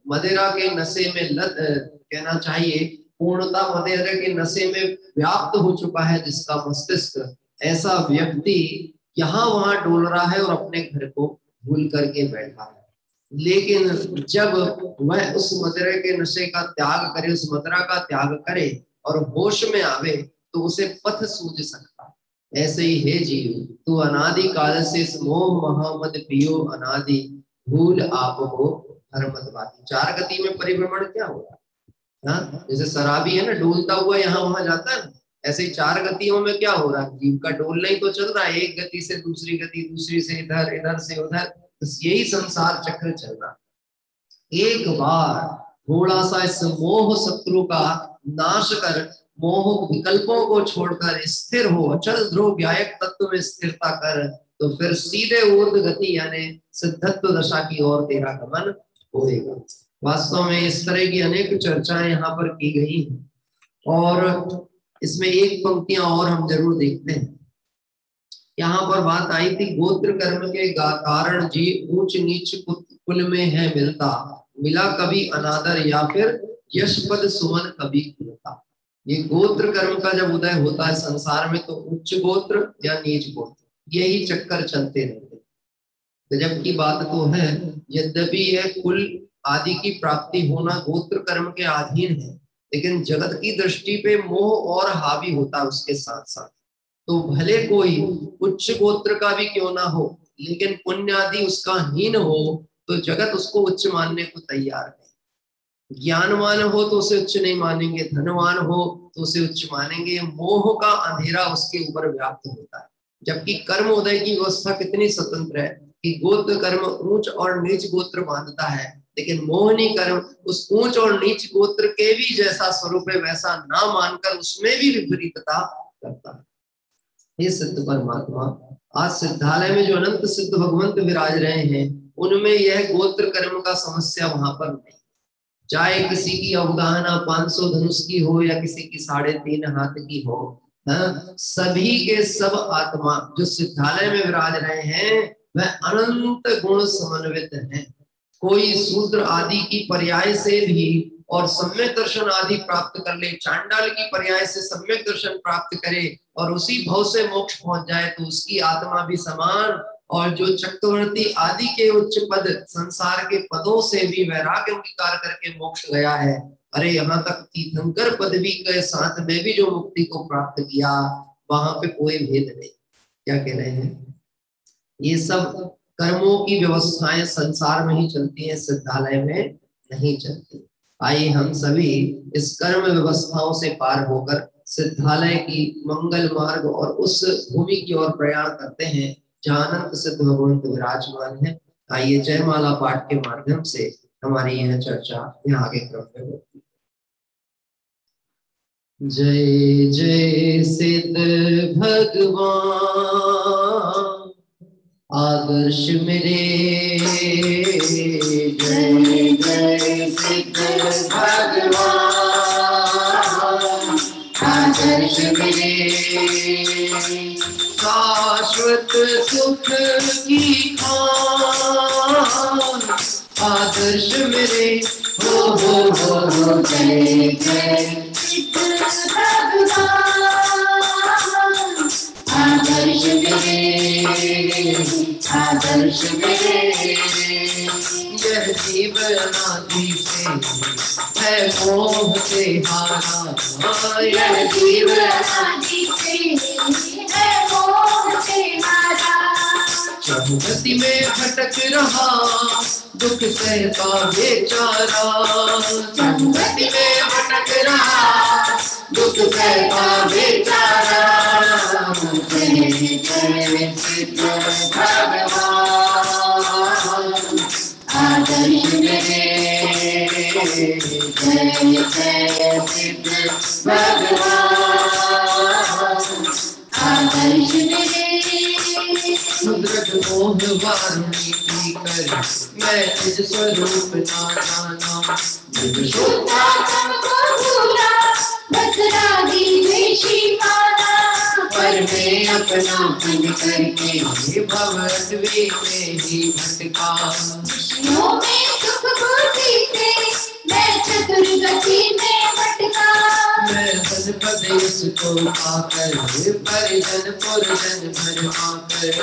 मदिरा के नशे में लत कहना चाहिए, पूर्णता मदिरा के नशे में व्याप्त हो चुका है जिसका मस्तिष्क, ऐसा व्यक्ति यहाँ वहां डोल रहा है और अपने घर को भूल करके बैठा है। लेकिन जब वह उस मदिरा के नशे का त्याग करे, उस मदिरा का त्याग करे और होश में आवे तो उसे पथ सूझ सकता है। ऐसे ही हे जीव, तू अनादि काल से मोह महामद पियो अनादि भूल आप हो धर्मतवादी। 4 गति में परिभ्रमण क्या हो रहा है? जैसे शराबी है ना, डोलता हुआ यहाँ वहां जाता है, ऐसे ही 4 गतियों में क्या हो रहा है? जीव का डोलना ही तो चल रहा है, एक गति से दूसरी गति, दूसरी से इधर, इधर से उधर, बस यही संसार चक्र चल रहा है। एक बार थोड़ा सा इस मोह शत्रु का नाश कर, मोह विकल्पों को छोड़कर स्थिर हो, अचल ध्रुव व्यायक तत्व में स्थिरता कर, तो फिर सीधे ऊर्ध्व गति यानी सिद्धत्व दशा की ओर तेरा गमन होएगा। वास्तव में इस तरह की अनेक चर्चाएं यहाँ पर की गई हैं और इसमें एक पंक्तियां और हम जरूर देखते हैं। यहाँ पर बात आई थी, गोत्र कर्म के कारण जी ऊंच नीच कुल में है मिलता, मिला कभी अनादर या फिर यश पद सुमन कभी खुलता। ये गोत्र कर्म का जब उदय होता है संसार में तो उच्च गोत्र या नीच गोत्र, यही चक्कर चलते रहते। गजब की बात तो है, यद्यपि यह कुल आदि की प्राप्ति होना गोत्र कर्म के अधीन है, लेकिन जगत की दृष्टि पे मोह और हावी होता है उसके साथ साथ। तो भले कोई उच्च गोत्र का भी क्यों ना हो, लेकिन पुण्य आदि उसका हीन हो तो जगत उसको उच्च मानने को तैयार नहीं। ज्ञानवान हो तो उसे उच्च नहीं मानेंगे, धनवान हो तो उसे उच्च मानेंगे। मोह का अंधेरा उसके ऊपर व्याप्त होता है। जबकि कर्म उदय की व्यवस्था कितनी स्वतंत्र है कि गोत्र कर्म ऊंच और नीच गोत्र मानता है, लेकिन मोहनी कर्म उस ऊंच और नीच गोत्र के भी जैसा स्वरूप है वैसा ना मानकर उसमें भी विपरीतता करता है। हे सिद्ध परमात्मा, आज सिद्धालय में जो अनंत सिद्ध भगवंत विराज रहे हैं उनमें यह गोत्र कर्म का समस्या वहां पर नहीं। चाहे किसी की अवगाहना 500 धनुष की हो या किसी की 3.5 हाथ की हो, सभी के सब आत्मा जो सिद्धालय में विराज रहे हैं वह अनंत गुण समन्वित हैं। कोई सूत्र आदि की पर्याय से भी और सम्यक दर्शन आदि प्राप्त कर ले, चांडाल की पर्याय से सम्यक दर्शन प्राप्त करे और उसी भव से मोक्ष पहुंच जाए तो उसकी आत्मा भी समान। और जो चक्रवर्ती आदि के उच्च पद संसार के पदों से भी वैराग्य अंगीकार करके मोक्ष गया है, अरे यहाँ तक तीर्थंकर पदवी के साथ में भी जो मुक्ति को प्राप्त किया, वहां पे कोई भेद नहीं। क्या कह रहे हैं? ये सब कर्मों की व्यवस्थाएं संसार में ही चलती हैं, सिद्धालय में नहीं चलती। आइए हम सभी इस कर्म व्यवस्थाओं से पार होकर सिद्धालय की मंगल मार्ग और उस भूमि की ओर प्रयाण करते हैं जहाँ अनंत सिद्ध भगवंत विराजमान है। आइए जयमाला पाठ के माध्यम से हमारी यह चर्चा यहाँ आगे क्रम में होती है। जय जय सिद्ध भगवान आदर्श मेरे, जय जय सिद्ध भगवान आदर्श मेरे, शाश्वत सुख की खान आदर्श मेरे, हो जय जय आदर्श मेरे, आदर्श मेरे, यह जीवनादि से है मोह से हारा, यह जीवनादि से है मोह से हारा, चहुगति में भटक रहा दुख सहता बेचारा, चहुगति में भटक रहा दुख सहता बेचारा, जय जय सिद्ध भगवान आदर्श मेरे, जय जय सिद्ध भगवान आदर्श मेरे, सुदृढ़ मोह वारुणी की कर मैं तुझ स्वरूप ना जाना, शुद्धात्म को भूला बसरागी द्वेषी माना, पर मैं अपनापन करके भवद्वे में ही भटका, खुशियों में सुख बुद्धि से मैं चतुर्गति में भटका, मैं बल पद इसको पाकर परिजन पुरजन भर पाकर,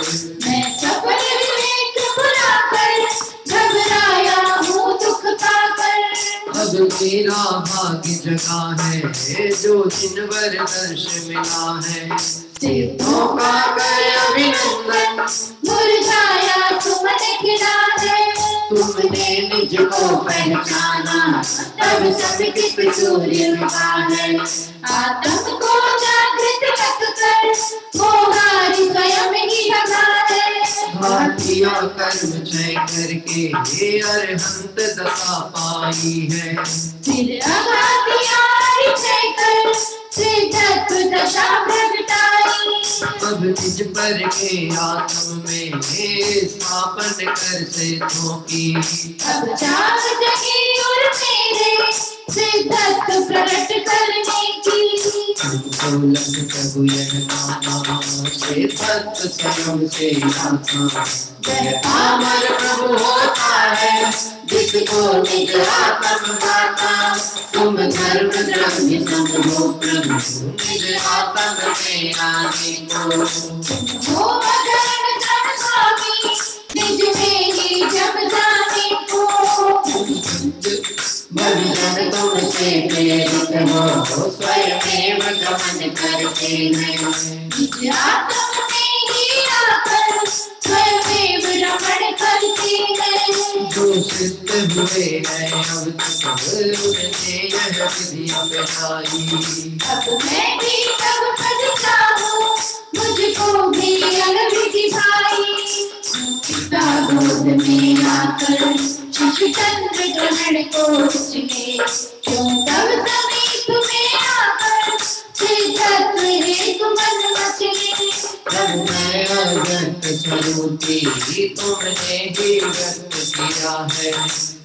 मैं सफल विवेक भुलाकर घबराया हूँ दुख पाकर, अब मेरा भाग्य जगा है जो जिनवर दर्श मिला है, सिद्धों का कर अभिनंदन मुरझाया सुमन खिला है, तुमने निज को पहचाना तब सब किस सूर्य मिला है, आत्म को जागृत रख कर मोहारी स्वयं ही लगा है, भारतीय कर्म क्षय करके अरहंत दशा पाई है, फिर अघातियारी क्षय कर सिद्धत्व दशा प्रगटाई, अब निज पर के आत्म में स्थापन कर से की, अब चार जगी और मेरे सिद्धत्व प्रकट करने की, प्रभु यह नामा सिद्धत्व स्वयं से आता, जय अमर प्रभु होता है जिसको निज आत्म गाता, तुम धर्म द्रव्य समझो प्रभु निज आत्म में आने को, हो धर्म धर्म स्वामी निज में ही जब जाने को, भजन तुमसे प्रेरित हो स्वयं गमन करते हैं, निज आत्म में ही आकर स्वयं रमण करते हैं, जो सिद्ध हुए हैं अब तक उनने यह विधि अपनाई, अब मैं भी तब भजता हूँ मुझको भी अलविधि भाई, पिता गोद में आकर शिशु चंद्र ग्रहण को चले, क्यों तब समीप में आकर सिद्धत्व हेतु मन मचले, जब मैं अव्यक्त स्वरूपी तुमने ही व्यक्त किया है,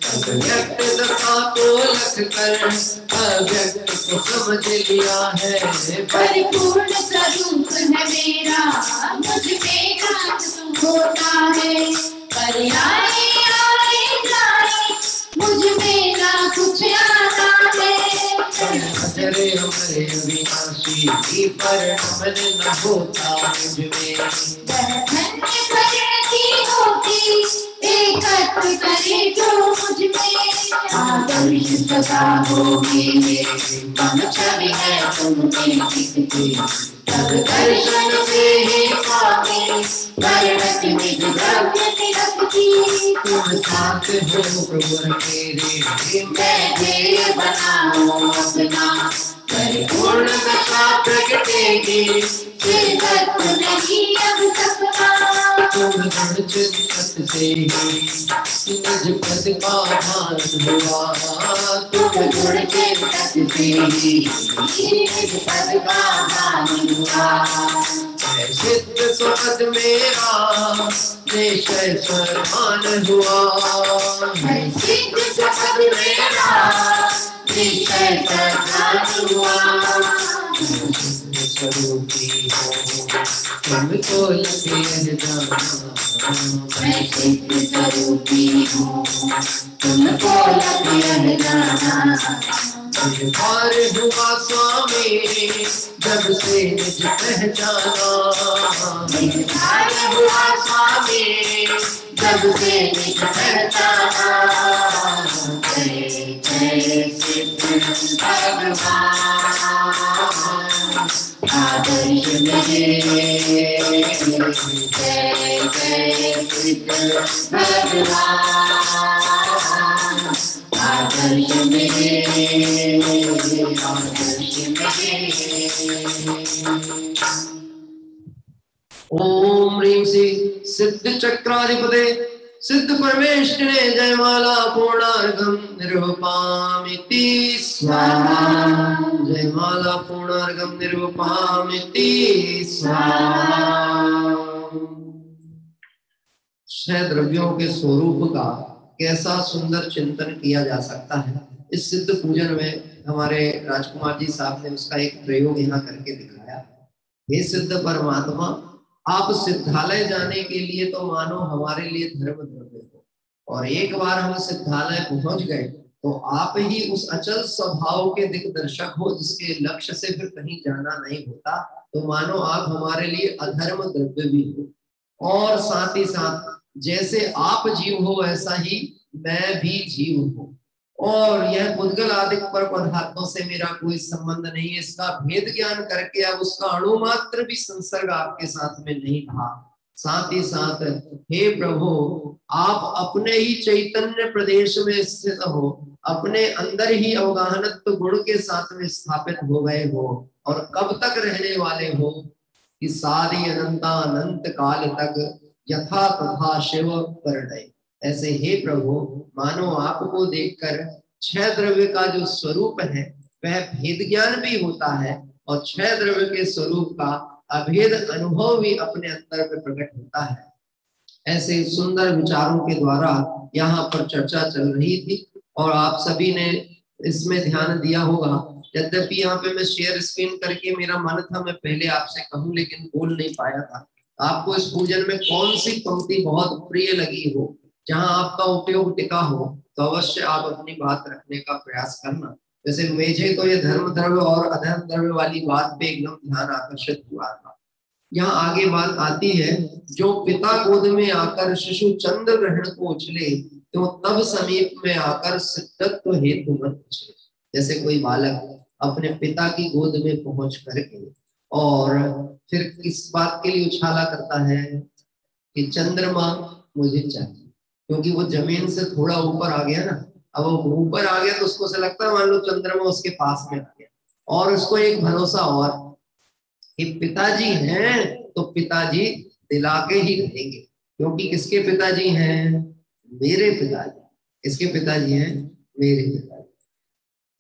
तब व्यक्त दशा को लख कर अव्यक्त को समझ लिया है, परिपूर्ण स्वरूप है मेरा मुझ में घात होता है, पर्याय आए जाए मुझ में ना कुछ आता है, अजरे अमरे अविनाशी परिणमन न होता मुझ में, धन्य परिणति होती एकत्व करे जो मुझ में, आदर्श सदा हो मेरे मन छवि है तुम में दिखती, तब दर्शन से ही पावे वर्णत निज द्रव्य तिलक की। तुम साथ हो प्रभु मेरे, मैं ध्येय बनाऊं अपना परिपूर्ण दशा प्रगटेगी, सिद्धत्व नहीं अब सपना। तुम दृढ़ चित्त से ही निज पद का भान हुआ, तुम दृढ़ चित्त से ही निज पद का भान हुआ। सिद्ध स्वपद मेरा निश्चय स्वमान हुआ, सिद्ध स्वपद मेरा निश्चय स्वमान हुआ। स्वरूपी हो तुमको लगे जाना, मैं सिद्ध स्वरूपी हूँ तुमको लगे जाना। पार हुआ स्वामी जब से निज पहचाना, पार हुआ स्वामी जब से निज पहचाना। जय जय सिद्ध भगवान आदर्श मेरे, जय जय सिद्ध भगवान आदर्श मेरे, आदर्श मेरे। ओम ह्रीं श्री सिद्ध चक्राधिपते सिद्ध परमेष्ठिने जयमाला पूर्णार्घम निरूपामिति स्वाहा, जयमाला पूर्णार्घम निरूपामिति स्वाहा। छह द्रव्यों के स्वरूप का कैसा सुंदर चिंतन किया जा सकता है। इस सिद्ध पूजन में हमारे राजकुमार जी साहब ने उसका एक प्रयोग यहाँ करके दिखाया। हे सिद्ध परमात्मा, आप सिद्धालय जाने के लिए तो मानो हमारे लिए धर्म द्रव्य हो, और एक बार हम सिद्धालय पहुंच गए तो आप ही उस अचल स्वभाव के दिग्दर्शक हो जिसके लक्ष्य से फिर कहीं जाना नहीं होता। तो मानो आप हमारे लिए अधर्म द्रव्य भी हो, और साथ ही साथ जैसे आप जीव हो वैसा ही मैं भी जीव हूँ, और यह पुद्गल आदि पर पदार्थों से मेरा कोई संबंध नहीं है। इसका भेद ज्ञान करके अब उसका अणु मात्र भी संसर्ग आपके साथ में नहीं था। साथ ही साथ हे प्रभु, आप अपने ही चैतन्य प्रदेश में स्थित हो, अपने अंदर ही अवगाहनत्व गुण के साथ में स्थापित हो गए हो, और कब तक रहने वाले हो कि सारी अनंता अनंत काल तक यथा तथा शिव परिणय। ऐसे हे प्रभु, मानो आपको देखकर छह द्रव्य का जो स्वरूप है वह भेद ज्ञान भी होता है, और छह द्रव्य के स्वरूप का अभेद अनुभव भी अपने अंदर में प्रकट होता है। ऐसे सुंदर विचारों के द्वारा यहाँ पर चर्चा चल रही थी, और आप सभी ने इसमें ध्यान दिया होगा। यद्यपि यहाँ पे मैं शेयर स्क्रीन करके मेरा मन था मैं पहले आपसे कहूँ, लेकिन बोल नहीं पाया था। आपको इस पूजन में कौन सी पंक्ति बहुत प्रिय लगी हो, जहां आपका उपयोग टिका हो, तो अवश्य आप अपनी बात रखने का प्रयास करना। जैसे मुझे तो ये धर्म द्रव्य और अधर्म द्रव्य वाली बात पे एकदम ध्यान आकर्षित हुआ था। यहाँ आगे बात आती है, जो पिता गोद में आकर शिशु चंद्र ग्रहण को उछले, तो तब समीप में आकर सिद्धत्व हेतु मत उछले। जैसे कोई बालक अपने पिता की गोद में पहुंच करके और फिर किस बात के लिए उछाला करता है कि चंद्रमा मुझे चाहिए, क्योंकि वो जमीन से थोड़ा ऊपर आ गया ना। अब वो ऊपर आ गया तो उसको से लगता है मान लो चंद्रमा उसके पास में आ गया, और उसको एक भरोसा और कि पिताजी हैं तो पिताजी दिला के ही रहेंगे, क्योंकि किसके पिताजी हैं? मेरे पिताजी। किसके पिताजी हैं? मेरे पिताजी।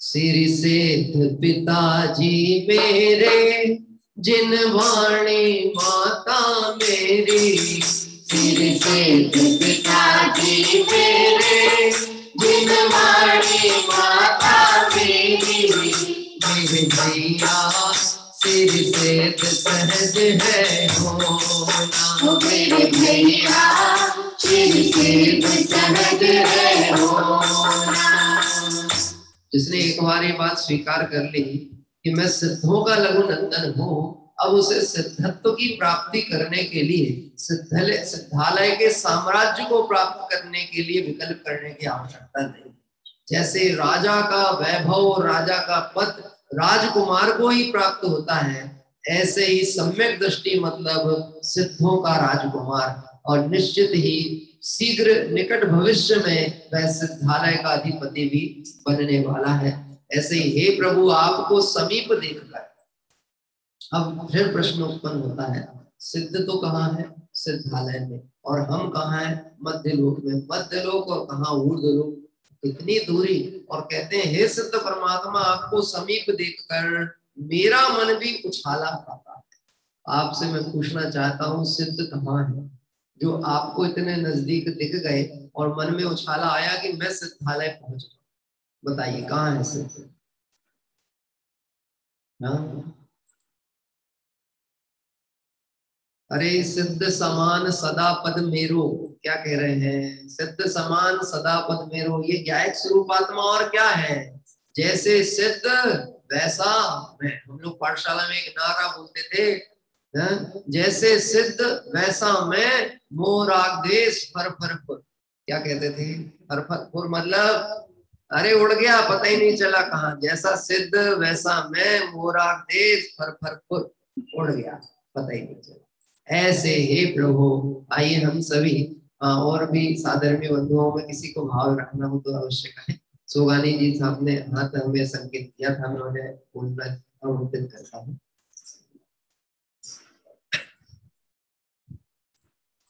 श्री सिद्ध पिताजी मेरे, जिन वाणी माता मेरी। श्री सिद्ध पिताजी मेरे, जिन वाणी माता मेरी। मेरे भैया श्री सिद्ध सहज है होना, मेरे भैया श्री सिद्ध सहज है होना। जिसने एक बार ये बात स्वीकार कर ली कि मैं सिद्धों का लघु नंदन हूँ, अब उसे सिद्धत्व की प्राप्ति करने के लिए, सिद्धालय के साम्राज्य को प्राप्त करने के लिए विकल्प करने की आवश्यकता नहीं। जैसे राजा का वैभव और राजा का पद राजकुमार को ही प्राप्त होता है, ऐसे ही सम्यक दृष्टि मतलब सिद्धों का राजकुमार, और निश्चित ही शीघ्र निकट भविष्य में वह सिद्धालय का अधिपति भी बनने वाला है। ऐसे ही हे प्रभु आपको समीप देखकर अब फिर प्रश्न उत्पन्न होता है, सिद्ध तो कहाँ है? सिद्धालय में। और हम कहाँ हैं? मध्य लोक में। मध्य लोक और कहाँ ऊर्ध्व लोक, कितनी दूरी। और कहते हैं हे सिद्ध परमात्मा आपको समीप देखकर मेरा मन भी उछाला पाता है। आपसे मैं पूछना चाहता हूँ सिद्ध कहाँ है जो आपको इतने नजदीक दिख गए और मन में उछाला आया कि मैं सिद्धालय पहुंच गया? बताइए कहाँ है सिद्ध? हाँ, अरे सिद्ध समान सदा पद मेरो, क्या कह रहे हैं? सिद्ध समान सदा पद मेरो, ये ज्ञायक स्वरूपात्मा और क्या है? जैसे सिद्ध वैसा मैं। हम लोग पाठशाला में एक नारा बोलते थे, जैसे सिद्ध वैसा मैं, मोराग देश फर फर फुर। क्या कहते थे? फर फर फुर मतलब अरे उड़ गया, पता ही नहीं चला कहाँ। जैसा सिद्ध वैसा मैं, मोराग देश फर फर फुर, उड़ गया, पता ही नहीं चला। ऐसे हे प्रभु, आइए हम सभी और भी साधर्मी बंधुओं में किसी को भाव रखना हो तो अवश्य कहें। सोगानी जी साहब ने हाथ हमें संकेत किया था, मैं उन्हें बोलना आमंत्रित करता हूँ।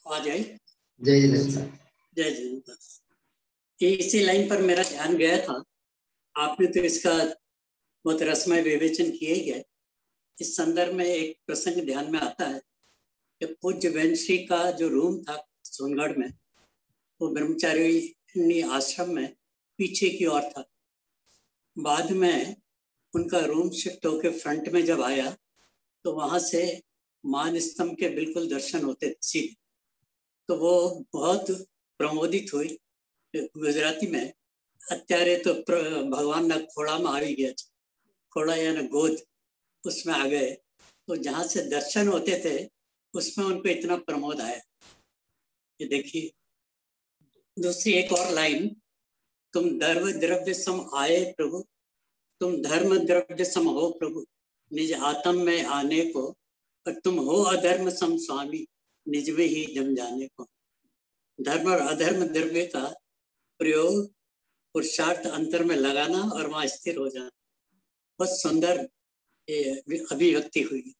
आ जाए। जय जय जय जय। इसी लाइन पर मेरा ध्यान गया था, आपने तो इसका बहुत रसमय विवेचन किया ही है। इस संदर्भ में एक प्रसंग ध्यान में आता है कि पूज्य वंशी का जो रूम था सोनगढ़ में, वो ब्रह्मचारी आश्रम में पीछे की ओर था। बाद में उनका रूम शिफ्ट होकर फ्रंट में जब आया तो वहां से मान स्तंभ के बिल्कुल दर्शन होते थे सीधे। तो वो बहुत प्रमोदित हुई। गुजराती में अत्यारे तो भगवान ना खोड़ा में आई गया, खोड़ा या ना गोद, उसमें आ गए। तो जहाँ से दर्शन होते थे उसमें उनको इतना प्रमोद आया। ये देखिए दूसरी एक और लाइन, तुम धर्म द्रव्य सम आए प्रभु, तुम धर्म द्रव्य सम हो प्रभु, निज आत्म में आने को, और तुम हो अधर्म सम स्वामी, निज में ही जम जाने को। धर्म और अधर्म द्रव्य का प्रयोग पुरुषार्थ अंतर में लगाना और वहां स्थिर हो जाना, बहुत सुंदर अभिव्यक्ति हुई।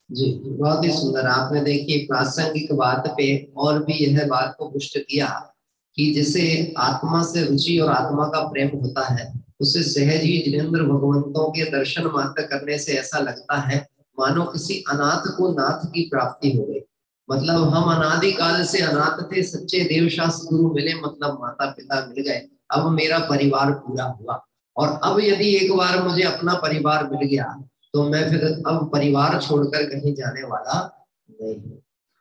जी बहुत ही सुंदर। आपने देखिए प्रासंगिक बात पे और भी यह बात को पुष्ट किया कि जिसे आत्मा से रुचि और आत्मा का प्रेम होता है उसे सहज ही जिनेंद्र भगवंतों के दर्शन मात्र करने से ऐसा लगता है मानो किसी अनाथ को नाथ की प्राप्ति हो गई। मतलब हम अनादिकाल से अनाथ थे, सच्चे देवशास्त्र गुरु मिले, मतलब माता पिता मिल गए, अब मेरा परिवार पूरा हुआ। और अब यदि एक बार मुझे अपना परिवार मिल गया तो मैं फिर अब परिवार छोड़कर कहीं जाने वाला नहीं।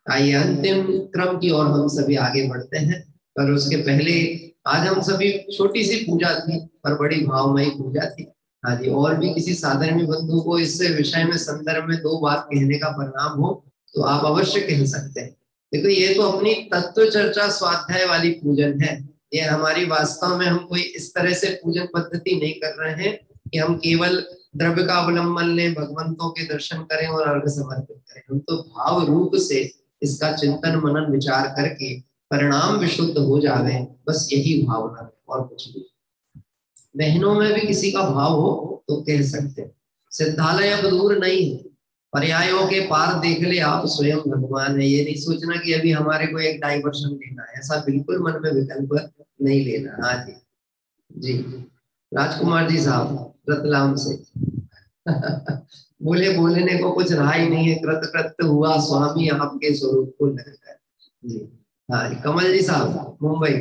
आइए अंतिम क्रम की ओर हम सभी आगे बढ़ते हैं, पर उसके पहले आज हम सभी छोटी सी पूजा थी पर बड़ी भावमयी पूजा थी। हाँ जी, और भी किसी साधर्मी बंधु को इस विषय में संदर्भ में दो बात कहने का परिणाम हो तो आप अवश्य कह सकते हैं। देखो ये तो अपनी तत्व चर्चा स्वाध्याय वाली पूजन है, ये हमारी वास्तव में हम कोई इस तरह से पूजन पद्धति नहीं कर रहे हैं कि हम केवल द्रव्य का अवलंबन लें, भगवंतों के दर्शन करें और अर्घ समर्पित करें। हम तो भाव रूप से इसका चिंतन मनन विचार करके परिणाम विशुद्ध हो जावे, बस यही भावना है और कुछ नहीं। बहनों में भी किसी का भाव हो तो कह सकते हैं। सिद्धालय अब दूर नहीं है, पर्यायों के पार देख ले आप स्वयं भगवान है। ये नहीं सोचना कि अभी हमारे को एक डाइवर्शन लेना है, ऐसा बिल्कुल मन में विकल्प नहीं लेना। हाँ जी जी राजकुमार जी साहब रतलाम से बोले बोलने को कुछ रहा ही नहीं है, कृत कृत हुआ स्वामी आपके स्वरूप को लगकर। जी हाँ कमल जी साहब मुंबई,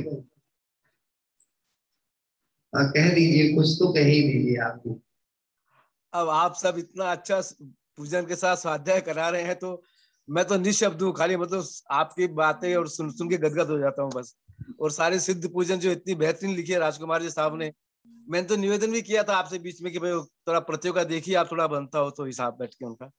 कह दीजिए, कुछ तो कह ही दीजिए आप भी। अब आप सब इतना अच्छा पूजन के साथ स्वाध्याय करा रहे हैं तो मैं तो निशब्द हूँ, खाली मतलब आपकी बातें और सुन सुन के गदगद हो जाता हूँ बस। और सारे सिद्ध पूजन जो इतनी बेहतरीन लिखी है राजकुमार जी साहब ने, मैंने तो निवेदन भी किया था आपसे बीच में कि भाई थोड़ा प्रतियोगिता देखिए, आप थोड़ा बनता हो तो हिसाब बैठ के उनका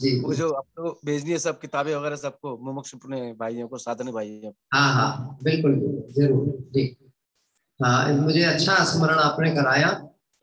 जी वो जो आपको भेजनी है सब किताबें वगैरह सबको मुमुक्ष भाइयों को, साधन भाइयों को। हाँ हाँ बिल्कुल जरूर जी। हाँ मुझे अच्छा स्मरण आपने कराया।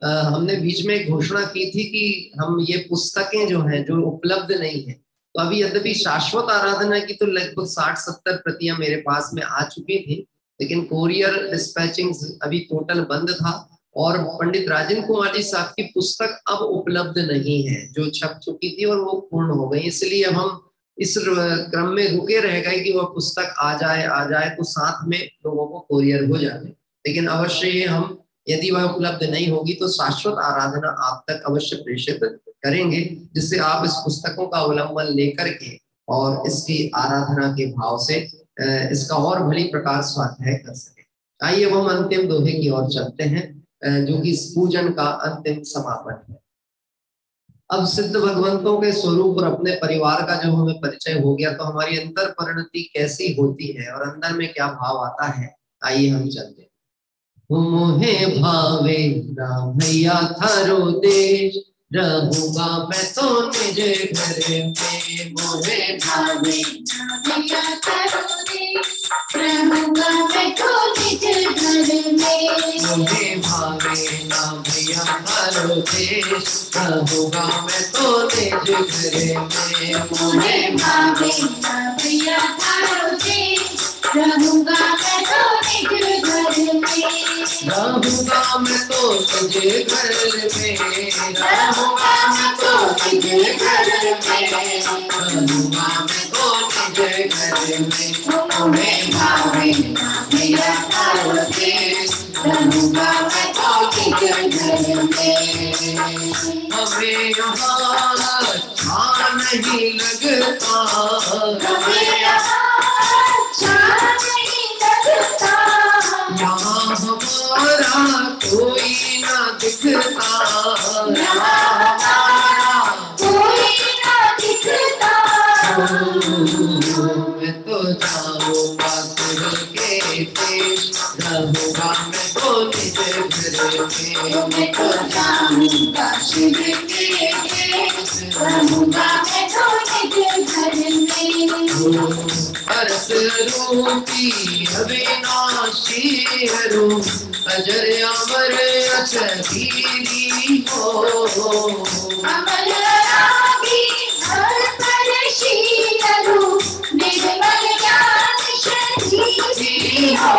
हमने बीच में एक घोषणा की थी कि हम ये पुस्तकें जो हैं जो उपलब्ध नहीं है, तो अभी यद्यपि शाश्वत आराधना की तो लगभग 60-70 प्रतियां मेरे पास में आ चुकी थी, लेकिन कोरियर डिस्पैचिंग अभी टोटल बंद था और पंडित राजेंद्र कुमार जी साहब की पुस्तक अब उपलब्ध नहीं है, जो छप चुकी थी और वो पूर्ण हो गई। इसलिए अब हम इस क्रम में रुके रह गए कि वह पुस्तक आ जाए तो साथ में लोगों को कोरियर हो जाए। लेकिन अवश्य हम, यदि वह उपलब्ध नहीं होगी तो शाश्वत आराधना आप तक अवश्य प्रेषित करेंगे, जिससे आप इस पुस्तकों का अवलंबन लेकर के और इसकी आराधना के भाव से इसका और भली प्रकार स्वाध्याय कर सके। आइए हम अंतिम दोहे की ओर चलते हैं, जो कि इस पूजन का अंतिम समापन है। अब सिद्ध भगवंतों के स्वरूप और अपने परिवार का जब हमें परिचय हो गया तो हमारी अंतर परिणति कैसी होती है और अंदर में क्या भाव आता है, आइए हम चलते हैं। मोहे भावे राम भैया थारो देश, रहूंगा मैं तो निज घर में। मोहे भावे राम भैया थारो देश, रहूंगा मैं तो निज घर में। मोहे भावे राम भैया थारो देश, रहूंगा मैं तो निज घर में। मोहे भावे राम भैया थारो देश, रहूंगा मैं तो निज घर में। रहूंगा मैं तो तुझे घर में, रहूंगा मैं तो तुझे घर में, रहूंगा मैं तो तुझे घर में। मोहे भावे मेरा थारो देश, रहूंगा मैं तो निज घर में। हमें यहाँ अच्छा नहीं लगता, हमें यहाँ अच्छा नहीं लगता, यहाँ हमारा कोई ना दिखता, यहाँ हमारा कोई ना दिखता। मैं तो जाऊंगा सुर के देश, रहूंगा मैं तो निज घर में। मैं तो जाऊंगा शिव के देश, रहूंगा मैं तो निज घर में। हर्ष रूपी अविनाशी रूप, अजर अमर अचरीरी हो। अमर रागी हर परशी रूप, निर्मल ज्ञान शरीरी हो।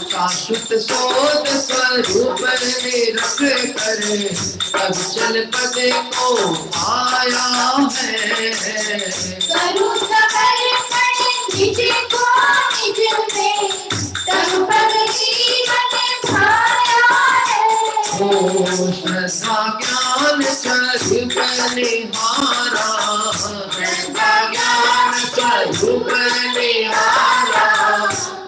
शाश्वत शोध स्वरूप निरख कर, अब चल पद को आया है। करूँ समर्पण निज को निज में, तनु पद जीवन भाया है। ओ श्रद्धा ज्ञान स्वरूप निहारा, श्रद्धा ज्ञान स्वरूप निहारा,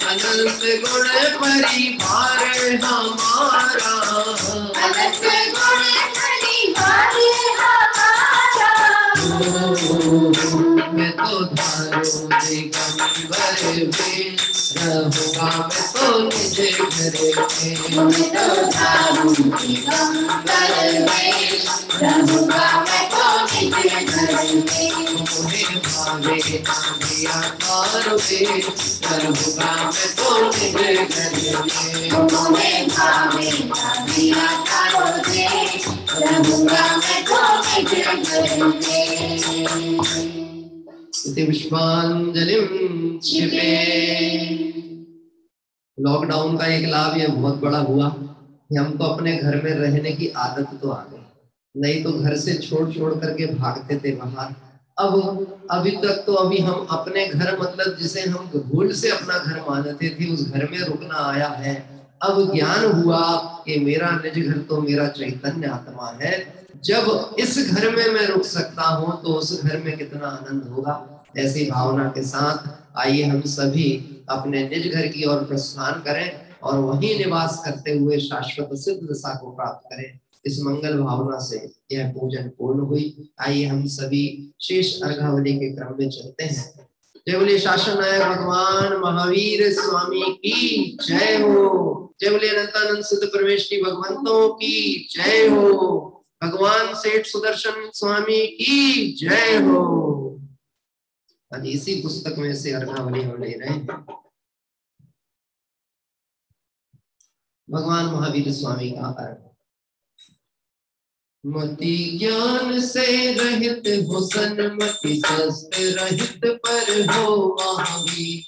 अनंत गुण परिवार हमारा, अनंत गुण परिवार हमारा। मैं तो धारो दिगंबर में, रहूंगा मैं तो निज घर में। मैं तो धारूं दिगंबर वेश, रहूंगा मैं तो निज घर में। मोहे भावे भैया थारो देश, रहूंगा मैं तो निज घर में। मोहे भावे भैया थारो देश, रहूंगा मैं तो निज घर में। इति पुष्पांजलिं क्षिपे। लॉकडाउन का एक लाभ ये बहुत बड़ा हुआ कि हमको अपने घर में रहने की आदत तो आ गई, नहीं तो घर से छोड़ छोड़ करके भागते थे बाहर। अब अभी तक तो अभी हम अपने घर, मतलब जिसे हम भूल से अपना घर मानते थे, उस घर में रुकना आया है। अब ज्ञान हुआ कि मेरा निज घर तो मेरा चैतन्य आत्मा है। जब इस घर में मैं रुक सकता हूँ तो उस घर में कितना आनंद होगा। ऐसी भावना के साथ आइए हम सभी अपने निज घर की ओर प्रस्थान करें और वहीं निवास करते हुए शाश्वत सिद्ध दशा को प्राप्त करें। इस मंगल भावना से यह पूजन पूर्ण हुई। आइए हम सभी शेष अर्घावली के क्रम में चलते हैं। जय बोले शासन नायक भगवान महावीर स्वामी की जय हो। जय बोले अनंतानंद सिद्ध परमेश्वरी भगवंतों की जय हो। भगवान सेठ सुदर्शन स्वामी की जय हो। आज इसी पुस्तक में से अर्घावली हम ले रहे हैं। भगवान महावीर स्वामी का अर्घ। मति ज्ञान से रहित हो सन्मति, शस्त्र रहित पर हो महावीर।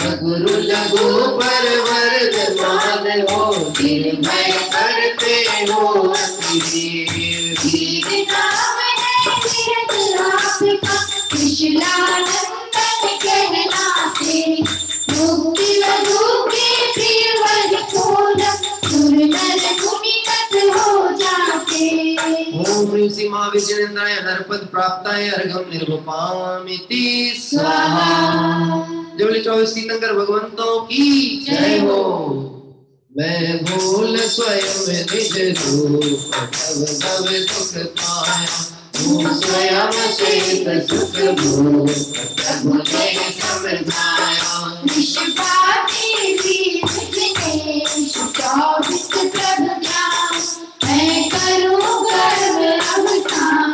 अगुरु लघु पर वरदान हो, निर्भय करते हो अतिवीर। वीर नाम है निरत आपका, विशालानंदन कहलाते। मुक्ति लघु के प्रिय वर खोल, सुर नर मुनिगत हो जाते। ओम ह्रीं श्री महाविजयेन्द्राय नरपद प्राप्ताय अर्घम निर्वपामिति स्वाहा। जबली 24 तीर्थंकर भगवंतों की जय हो। मैं भूल स्वयं निज रूप, तब तब सुख पाया। स्वयं शेत सुख भोग, तब मुझे समझाया। निष्पाती वीर जिनेश 24 प्रभु ज्ञान, मैं करूं गर्व अवसान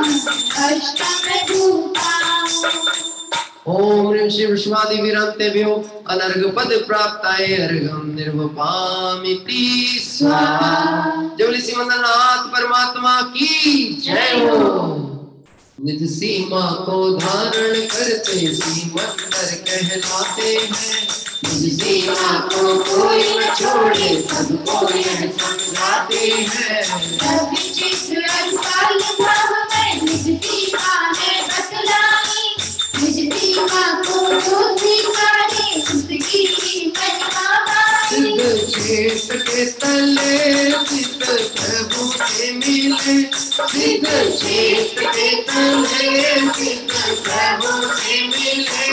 अष्टम भूतान। ओम ह्रीं श्री विश्वादि विरांतेभ्यो अनर्घ पद प्राप्ताय अर्घम निर्वपामिति स्वाहा। जबली सिमंदरनाथ परमात्मा की जय हो। निज सीमा को धारण करते सीमंदर कहलाते हैं। निज सीमा को कोई न छोड़े, सबको यह समझाते हैं। सभी चित्र अकाल भाव में निज सीमा है बतलाई। निज सीमा को जो स्वीकारे, उसकी महिमा गाई। सिद्ध क्षेत्र के तले सिद्ध प्रभु के मिले। सिद्ध क्षेत्र के तले सिद्ध प्रभु के मिले।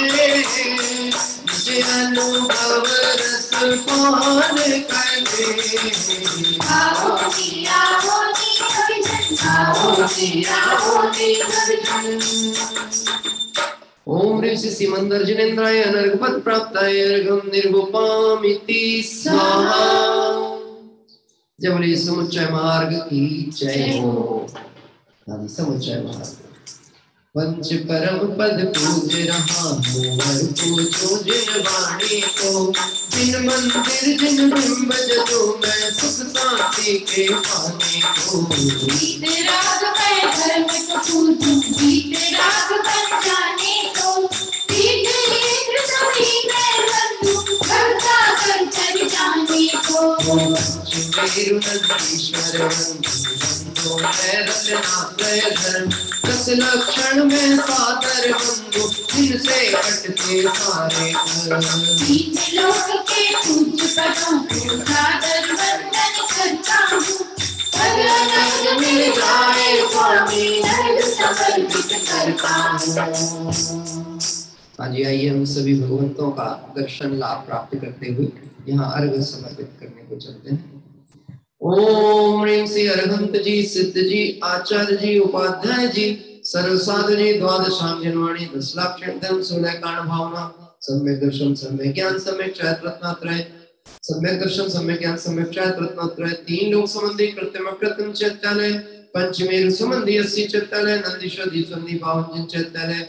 मुझे अनुभव रस पान करे। आओ जी हरिजन, आओ जी हरिजन। ओम ह्रीं श्री सिमंदर जिनेन्द्राय अनर्घ पद प्राप्ताय अर्घम निर्वपामिति स्वाहा। जबली समुच्चय मार्ग की जय हो। समुच्चय मार्ग पंच परम पद पूज रहा हूँ, हर पूजो जिन वाणी को। जिन मंदिर जिन बिंब जो मैं सुख शांति के पाने को। गीत राग मैं धर्म को पूजूं, गीत राग बन जाने को। गीत इंद्र सभी मैं बंधु, करता कर चल जाने को। मेरु नंदीश्वर बंधु मैं रत्नात्रय धर्म। दस लक्षण में सादर बंधु, जिनसे कटते सारे घर। गीत लोक के पूज पदों को सादर वंदन करता हूँ। नग मिल जाए स्वामी, नग समर्पित करता हूँ। आज आइए हम सभी भगवंतों का दर्शन लाभ प्राप्त करते हुए यहाँ अर्घ समर्पित करने को चलते हैं। ओम ह्रीं श्री अरहंत जी, सिद्ध जी, आचार्य जी, उपाध्याय जी, सर्वसाधु जी, द्वादशांग जनवाणी, 10 लाख धर्म 16 कारण भावना, सम्यक दर्शन, सम्यक ज्ञान, सम्यक चायत रत्नात्रय, सम्यक दर्शन, सम्यक ज्ञान, सम्यक चायत रत्नात्रय, 3 लोक संबंधी कृत्रिम कृत्रिम चैत्यालय, पंचमेरु संबंधी 80 चैत्यालय, नंदीश्वर जी संबंधी 52 चैत्यालय,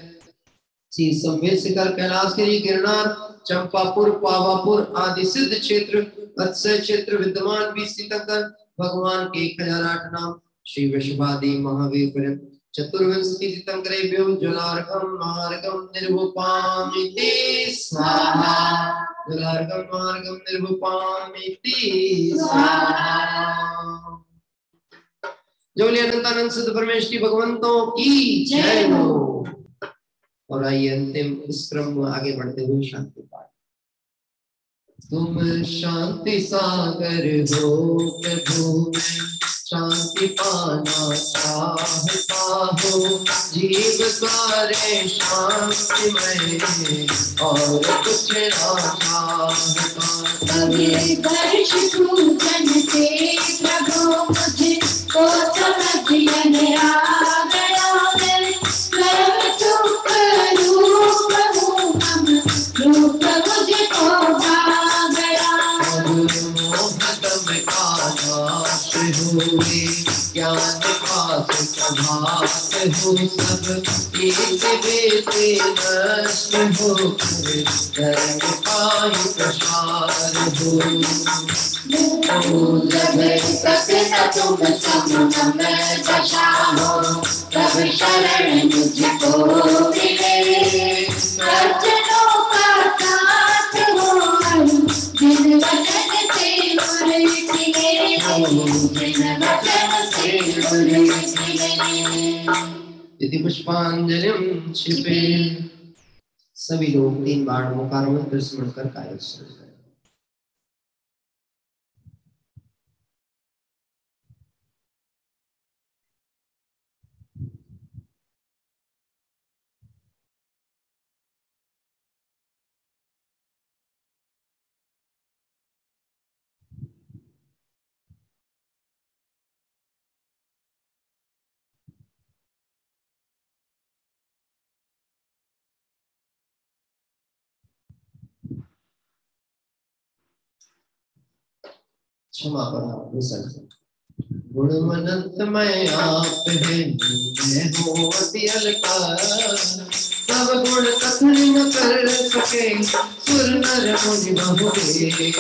श्री संवेद शिखर, कैलाशगिरी, गिरनार, चंपापुर, पावापुर आदि सिद्ध क्षेत्र, अक्षय क्षेत्र विद्यमान 20 तीर्थंकर भगवान के 1008 नाम। श्री विश्वादि महावीर चतुर्विंशति तीर्थंकरेभ्यो जलार्घम महार्घम निर्वपामिति स्वाहा। जलार्घम महार्घम निर्वपामिति स्वाहा। जोली अनंतानंद सिद्ध परमेश्वरी भगवंतों की जय हो। और आइए अंतिम इस क्रम में आगे बढ़ते हुए शांति पाठ। तुम शांति सागर हो प्रभु, मैं शांति पाना चाहता हो। जीव सारे शांतिमय और कुछ ना चाहता। वर्ष पूजन से प्रभु मुझे को समझ में आ गया है। स्वयं सुख रूप हूँ हम, रूप मुझको भा गया। मोहतम का नाश हुए, ज्ञान का प्रभात हो सब एक बेते नष्ट हो धर्म पाई प्रसार हो जब सत्य तुम सम में दशा हो तब शरण मुझको मिले सज्जनों का साथ हो जिन वचन से मुर्तिले जिन वचन से मुर्तिले। यदि पुष्पांजलिं क्षिपे। सभी लोग 3 बार ओंकार मंत्र स्मरण कर कार्य शुरू करें। क्षमा करो विसर्जन। गुण मनंत मैं आप है मैं हो अति अलका सब गुण कथन न कर सके सुर नर मुनि बहुरे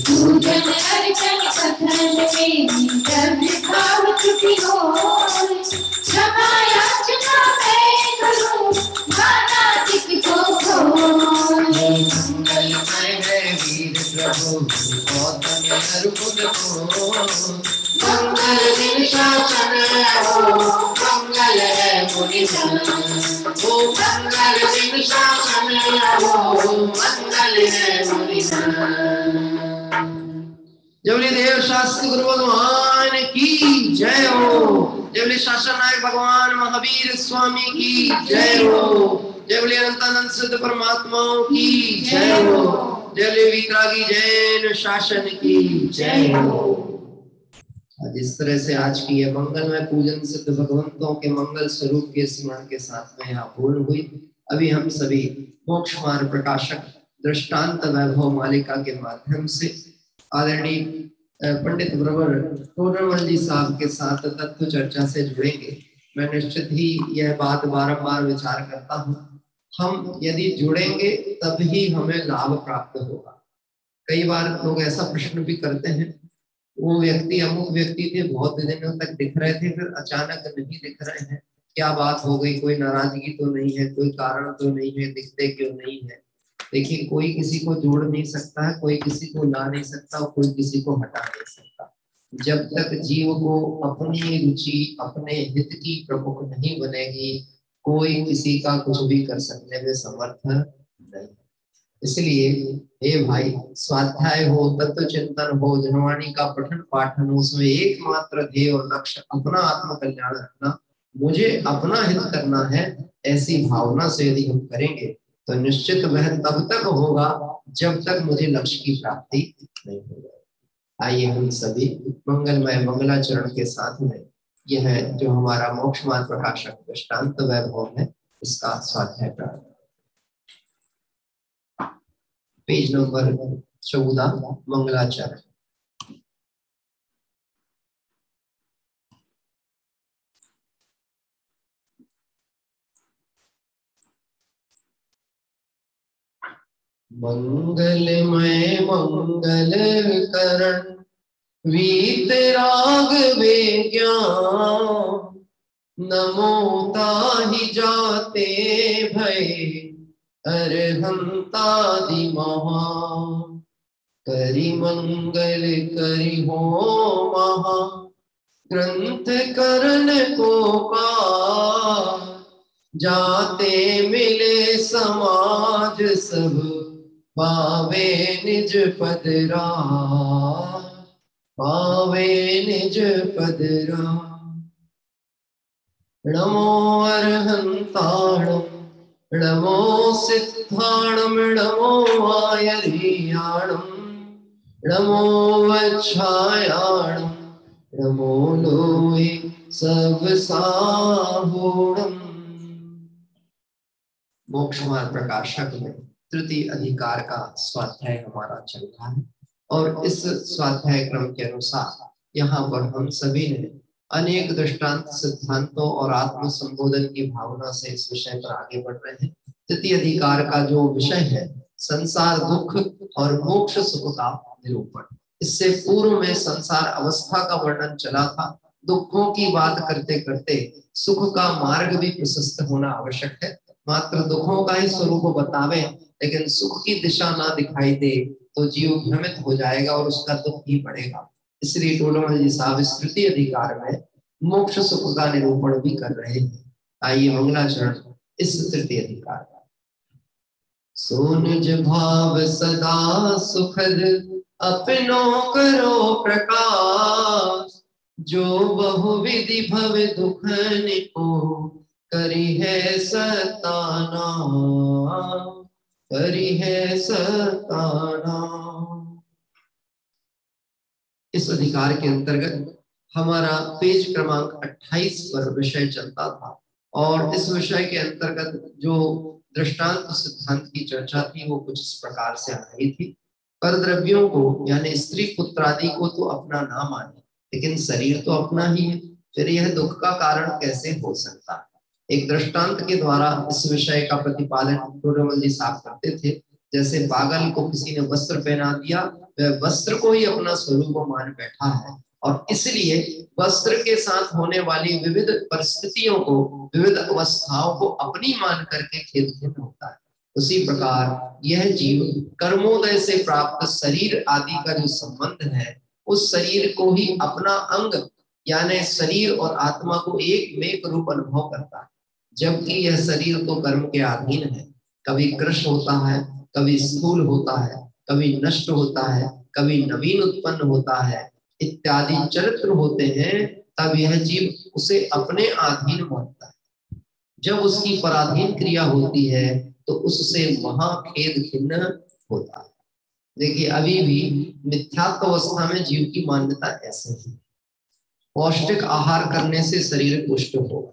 पूजन अर्चन कथन में जब भाव त्रुटि हो क्षमा याचना मैं करूं माना तिक को मंगल मैं वीर प्रभु गौतम अरुण को मंगल दिन शासन हो मंगल है मुनि जन ओ मंगल दिन शासन हो मंगल है मुनि जन। जबले देव शास्त्र गुरु भगवान की जय हो। जबले शासन नायक भगवान महावीर स्वामी की जय हो। जबले अनंतानंद सिद्ध परमात्माओं की जय हो। जबले वितरागी जैन शासन की जय हो। जिस तरह से आज की यह मंगलमय पूजन सिद्ध भगवंतों के मंगल स्वरूप के स्मरण के साथ में यहाँ पूर्ण हुई। अभी हम सभी मोक्ष मार्ग प्रकाशक दृष्टांत वैभव मालिका के माध्यम से आदरणीय पंडित ब्रवर टोडरमल जी साहब के साथ तत्व चर्चा से जुड़ेंगे। मैं निश्चित ही यह बात बारंबार विचार करता हूँ, हम यदि जुड़ेंगे तभी हमें लाभ प्राप्त होगा। कई बार लोग ऐसा प्रश्न भी करते हैं, वो व्यक्ति अमुक व्यक्ति थे, बहुत दिनों तक दिख रहे थे, फिर अचानक नहीं दिख रहे हैं, क्या बात हो गई? कोई नाराजगी तो नहीं है, कोई कारण तो नहीं है, दिखते क्यों नहीं है? देखिए, कोई किसी को जोड़ नहीं सकता है, कोई किसी को ला नहीं सकता, कोई किसी को हटा नहीं सकता। जब तक जीव को अपनी रुचि अपने हित की प्रमुख नहीं बनेगी, कोई किसी का कुछ भी कर सकने में समर्थ नहीं। इसलिए हे भाई, स्वाध्याय हो, तत्व चिंतन हो, जनवाणी का पठन पाठन हो, उसमें एकमात्र ध्येय और लक्ष्य अपना आत्म कल्याण रखना, मुझे अपना हित करना है, ऐसी भावना से यदि हम करेंगे तो निश्चित वह तब तक होगा जब तक मुझे लक्ष्य की प्राप्ति नहीं हो जाए। आइए हम सभी मंगलमय मंगलाचरण के साथ में यह जो हमारा मोक्ष मार्ग प्रकाशक दृष्टांत वैभव है, इसका स्वाध्याय प्रारंभ। पेज नंबर 14 मंगलाचरण। मंगलमय मंगल करण वीतराग विज्ञान, नमो ताहि जाते भय अरहंतादि महा, करि मंगल करि हो महा ग्रंथ करण को पार, जाते मिले समाज सब पावे निज पद राज, पावे निज पद राज। नमो अरहंताणम नमो सिद्धाणम नमो आयर्याणम नमो वच्छायाणम नमो लोहे सब साहूणम। मोक्ष मार्ग प्रकाशक में तृतीय अधिकार का स्वाध्याय हमारा चल रहा है और इस स्वाध्याय क्रम के अनुसार यहाँ पर हम सभी ने अनेक दृष्टांत सिद्धांतों और आत्म संबोधन की भावना से इस विषय पर आगे बढ़ रहे हैं। तृतीय अधिकार का जो विषय है संसार दुख और मोक्ष सुख का निरूपण। इससे पूर्व में संसार अवस्था का वर्णन चला था। दुखों की बात करते करते सुख का मार्ग भी प्रशस्त होना आवश्यक है। मात्र दुखों का ही स्वरूप बतावे लेकिन सुख की दिशा ना दिखाई दे तो जीव भ्रमित हो जाएगा और उसका दुख ही बढ़ेगा। इसलिए टोडरमल जी साहब इस तृतीय अधिकार में मोक्ष सुख का निरूपण भी कर रहे हैं। आइए मंगलाचरण इस तृतीय अधिकार का। सो निज भाव सदा सुखद अपनों करो प्रकाश, जो बहुविधि भव दुखन को करी है सताना, करी है सताना। इस अधिकार के अंतर्गत हमारा पेज क्रमांक 28 पर विषय चलता था और इस विषय के अंतर्गत जो दृष्टांत सिद्धांत की चर्चा थी वो कुछ इस प्रकार से आ रही थी। पर द्रव्यों को यानी स्त्री पुत्र आदि को तो अपना ना माने लेकिन शरीर तो अपना ही है, फिर यह दुख का कारण कैसे हो सकता है। एक दृष्टांत के द्वारा इस विषय का प्रतिपादन टोडरमल जी साफ करते थे। जैसे पागल को किसी ने वस्त्र पहना दिया, वह वस्त्र को ही अपना स्वरूप मान बैठा है और इसलिए वस्त्र के साथ होने वाली विविध परिस्थितियों को, विविध अवस्थाओं को अपनी मान करके खेद होता है। उसी प्रकार यह जीव कर्मोदय से प्राप्त शरीर आदि का जो संबंध है उस शरीर को ही अपना अंग यानी शरीर और आत्मा को एक में रूप अनुभव करता है, जबकि यह शरीर तो कर्म के अधीन है। कभी कृश होता है, कभी स्थूल होता है, कभी नष्ट होता है, कभी नवीन उत्पन्न होता है इत्यादि चरित्र होते हैं। तब यह जीव उसे अपने अधीन मानता है। जब उसकी पराधीन क्रिया होती है तो उससे महाखेद खिन्न होता है। देखिए अभी भी मिथ्यात्व अवस्था में जीव की मान्यता ऐसे ही, पौष्टिक आहार करने से शरीर पुष्ट होगा।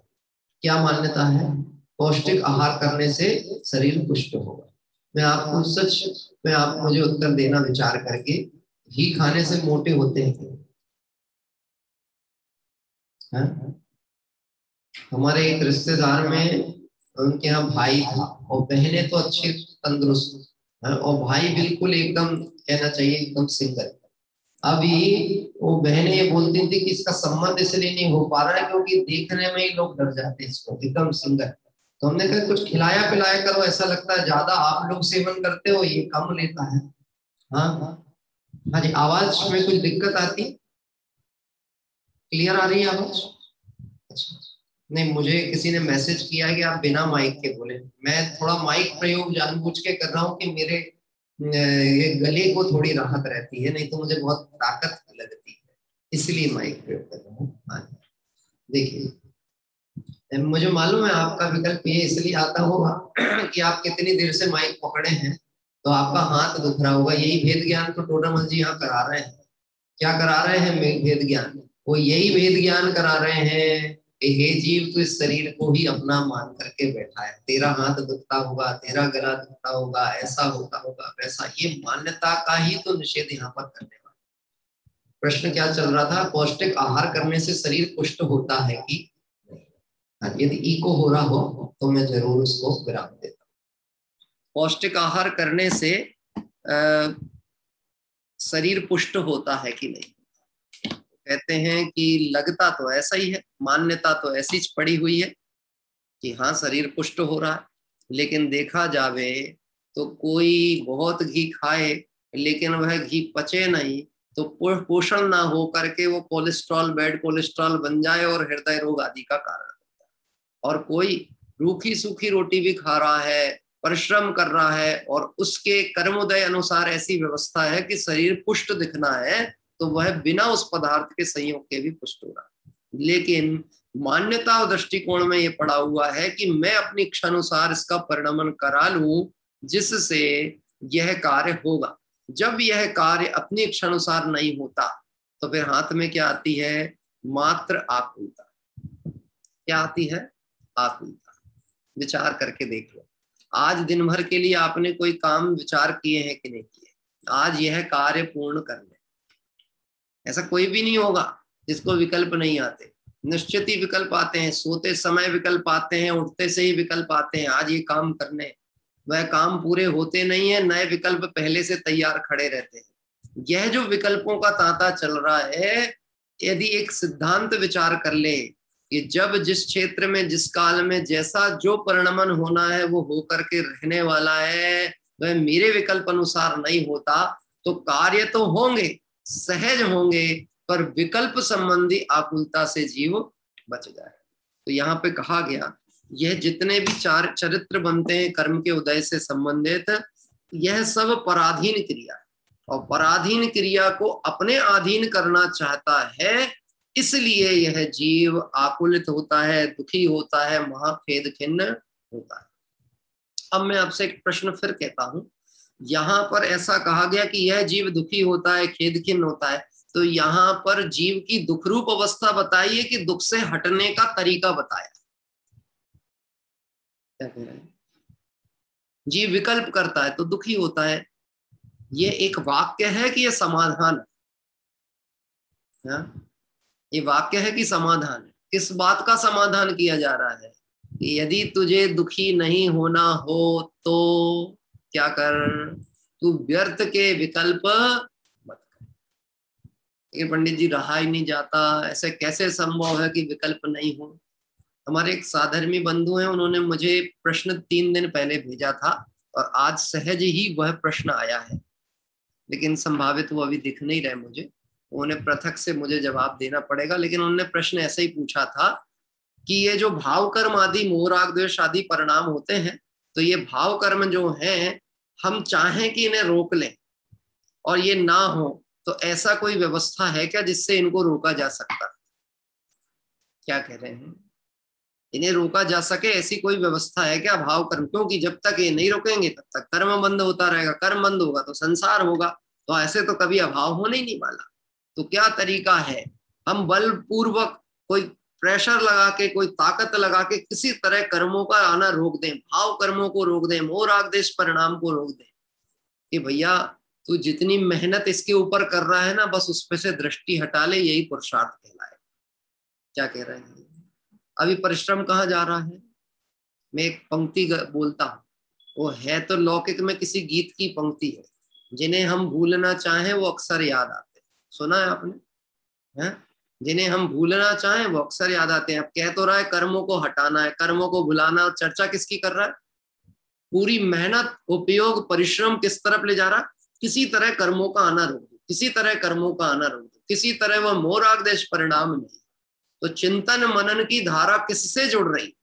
क्या मान्यता है? पौष्टिक आहार करने से शरीर पुष्ट होगा। मैं आपको आप मुझे उत्तर देना विचार करके, घी खाने से मोटे होते हैं क्या? हमारे एक रिश्तेदार में उनके यहाँ भाई था और बहनें तो अच्छे तंदुरुस्त और भाई बिल्कुल एकदम कहना चाहिए एकदम सिंगल। अभी वो बहनें ये बोलती थी कि इसका संबंध इसलिए नहीं हो पा रहा है क्योंकि देखने में ही लोग डर जाते हैं इसको, एकदम सिंगल। तो हमने कहा कुछ खिलाया पिलाया करो, ऐसा लगता है ज्यादा आप लोग सेवन करते हो, ये कम लेता है। हाँ हाँ जी, आवाज में कुछ दिक्कत आती? क्लियर आ रही है आवाज? अच्छा नहीं, मुझे किसी ने मैसेज किया कि आप बिना माइक के बोले। मैं थोड़ा माइक प्रयोग जानबूझ के कर रहा हूँ कि मेरे ये गले को थोड़ी राहत रहती है, नहीं तो मुझे बहुत ताकत लगती है, इसलिए माइक प्रयोग कर रहा हूँ। हाँ देखिए, मुझे मालूम है आपका विकल्प ये इसलिए आता होगा कि आप कितनी देर से माइक पकड़े हैं तो आपका हाथ दुख रहा होगा। यही भेद ज्ञान तो टोडरमल जी यहाँ करा रहे हैं। क्या करा रहे हैं? भेद ज्ञान। वो यही भेद ज्ञान करा रहे हैं कि हे जीव तो इस शरीर को ही अपना मान करके बैठा है। तेरा हाथ दुखता होगा, तेरा गला दुखता होगा, ऐसा होता होगा, वैसा। ये मान्यता का ही तो निषेध यहाँ पर करने वाला। प्रश्न क्या चल रहा था? पौष्टिक आहार करने से शरीर पुष्ट होता है कि नहीं? यदि इको हो रहा हो तो मैं जरूर उसको विराम देता हूँ। पौष्टिक आहार करने से शरीर पुष्ट होता है कि नहीं? कहते हैं कि लगता तो ऐसा ही है, मान्यता तो ऐसी पड़ी हुई है कि हाँ शरीर पुष्ट हो रहा है, लेकिन देखा जावे तो कोई बहुत घी खाए लेकिन वह घी पचे नहीं तो पोषण ना हो करके वो कोलेस्ट्रॉल, बैड कोलेस्ट्रॉल बन जाए और हृदय रोग आदि का कारण होता है। और कोई रूखी सूखी रोटी भी खा रहा है, परिश्रम कर रहा है और उसके कर्मोदय अनुसार ऐसी व्यवस्था है कि शरीर पुष्ट दिखना है तो वह बिना उस पदार्थ के संयोग के भी पुष्ट हो रहा है। लेकिन मान्यता और दृष्टिकोण में ये पड़ा हुआ है कि मैं अपनी इच्छा अनुसार इसका परिणमन करा लूं जिससे यह कार्य होगा। जब यह कार्य अपनी इच्छा अनुसार नहीं होता तो फिर हाथ में क्या आती है? मात्र आकुलता। क्या आती है? आकुलता। विचार करके देख लो, आज दिन भर के लिए आपने कोई काम विचार किए हैं कि नहीं किए? आज यह कार्य पूर्ण कर ले। ऐसा कोई भी नहीं होगा जिसको विकल्प नहीं आते। निश्चित ही विकल्प आते हैं, सोते समय विकल्प आते हैं, उठते से ही विकल्प आते हैं, आज ये काम करने, वह काम पूरे होते नहीं है, नए विकल्प पहले से तैयार खड़े रहते हैं। यह जो विकल्पों का तांता चल रहा है, यदि एक सिद्धांत विचार कर ले कि जब जिस क्षेत्र में जिस काल में जैसा जो परिणमन होना है वो होकर के रहने वाला है, वह मेरे विकल्प अनुसार नहीं होता, तो कार्य तो होंगे, सहज होंगे, पर विकल्प संबंधी आकुलता से जीव बच जाए। तो यहाँ पे कहा गया, यह जितने भी चार चरित्र बनते हैं कर्म के उदय से संबंधित, यह सब पराधीन क्रिया, और पराधीन क्रिया को अपने अधीन करना चाहता है, इसलिए यह जीव आकुलित होता है, दुखी होता है, महाखेद खिन्न होता है। अब मैं आपसे एक प्रश्न फिर कहता हूं, यहाँ पर ऐसा कहा गया कि यह जीव दुखी होता है, खेद खिन्न होता है, तो यहाँ पर जीव की दुख रूप अवस्था बताइए कि दुख से हटने का तरीका बताया। क्या कह रहे हैं? जीव विकल्प करता है तो दुखी होता है, ये एक वाक्य है कि ये समाधान है? ये वाक्य है कि समाधान है? किस बात का समाधान किया जा रहा है कि यदि तुझे दुखी नहीं होना हो तो क्या कर, तू व्यर्थ के विकल्प मत कर। लेकिन पंडित जी रहा ही नहीं जाता, ऐसे कैसे संभव है कि विकल्प नहीं हो? हमारे एक साधर्मी बंधु हैं, उन्होंने मुझे प्रश्न 3 दिन पहले भेजा था और आज सहज ही वह प्रश्न आया है, लेकिन संभावित वो अभी दिख नहीं रहे मुझे, उन्हें पृथक से मुझे जवाब देना पड़ेगा। लेकिन उन्होंने प्रश्न ऐसे ही पूछा था कि ये जो भाव कर्म आदि मोह राग द्वेष आदि परिणाम होते हैं, तो ये भाव कर्म जो हैं, हम चाहें कि इन्हें रोक लें और ये ना हो, तो ऐसा कोई व्यवस्था है क्या जिससे इनको रोका जा सकता? क्या कह रहे हैं? इन्हें रोका जा सके ऐसी कोई व्यवस्था है क्या भाव कर्म? क्योंकि जब तक ये नहीं रोकेंगे तब तक कर्म बंद होता रहेगा, कर्म बंद होगा तो संसार होगा, तो ऐसे तो कभी अभाव होने ही नहीं वाला। तो क्या तरीका है, हम बलपूर्वक कोई प्रेशर लगा के, कोई ताकत लगा के किसी तरह कर्मों का आना रोक दें, भाव कर्मों को रोक दें, मोह राग द्वेष परिणाम को रोक दें कि भैया तू जितनी मेहनत इसके ऊपर कर रहा है ना, बस उस पे से दृष्टि हटा ले, यही पुरुषार्थ कहलाए। क्या कह रहे हैं? अभी परिश्रम कहाँ जा रहा है? मैं एक पंक्ति बोलता हूँ, वो है तो लौकिक में किसी गीत की पंक्ति है, जिन्हें हम भूलना चाहें वो अक्सर याद आते हैं। सुना है आपने? हैं? जिन्हें हम भूलना चाहें वो अक्सर याद आते हैं। अब कह तो रहा है कर्मों को हटाना है, कर्मों को भुलाना, और चर्चा किसकी कर रहा है? पूरी मेहनत, उपयोग, परिश्रम किस तरफ ले जा रहा है? किसी तरह कर्मों का आना रोक दो, किसी तरह कर्मों का आना रोक दो, किसी तरह वह मोह राग द्वेष परिणाम नहीं। तो चिंतन मनन की धारा किससे जुड़ रही?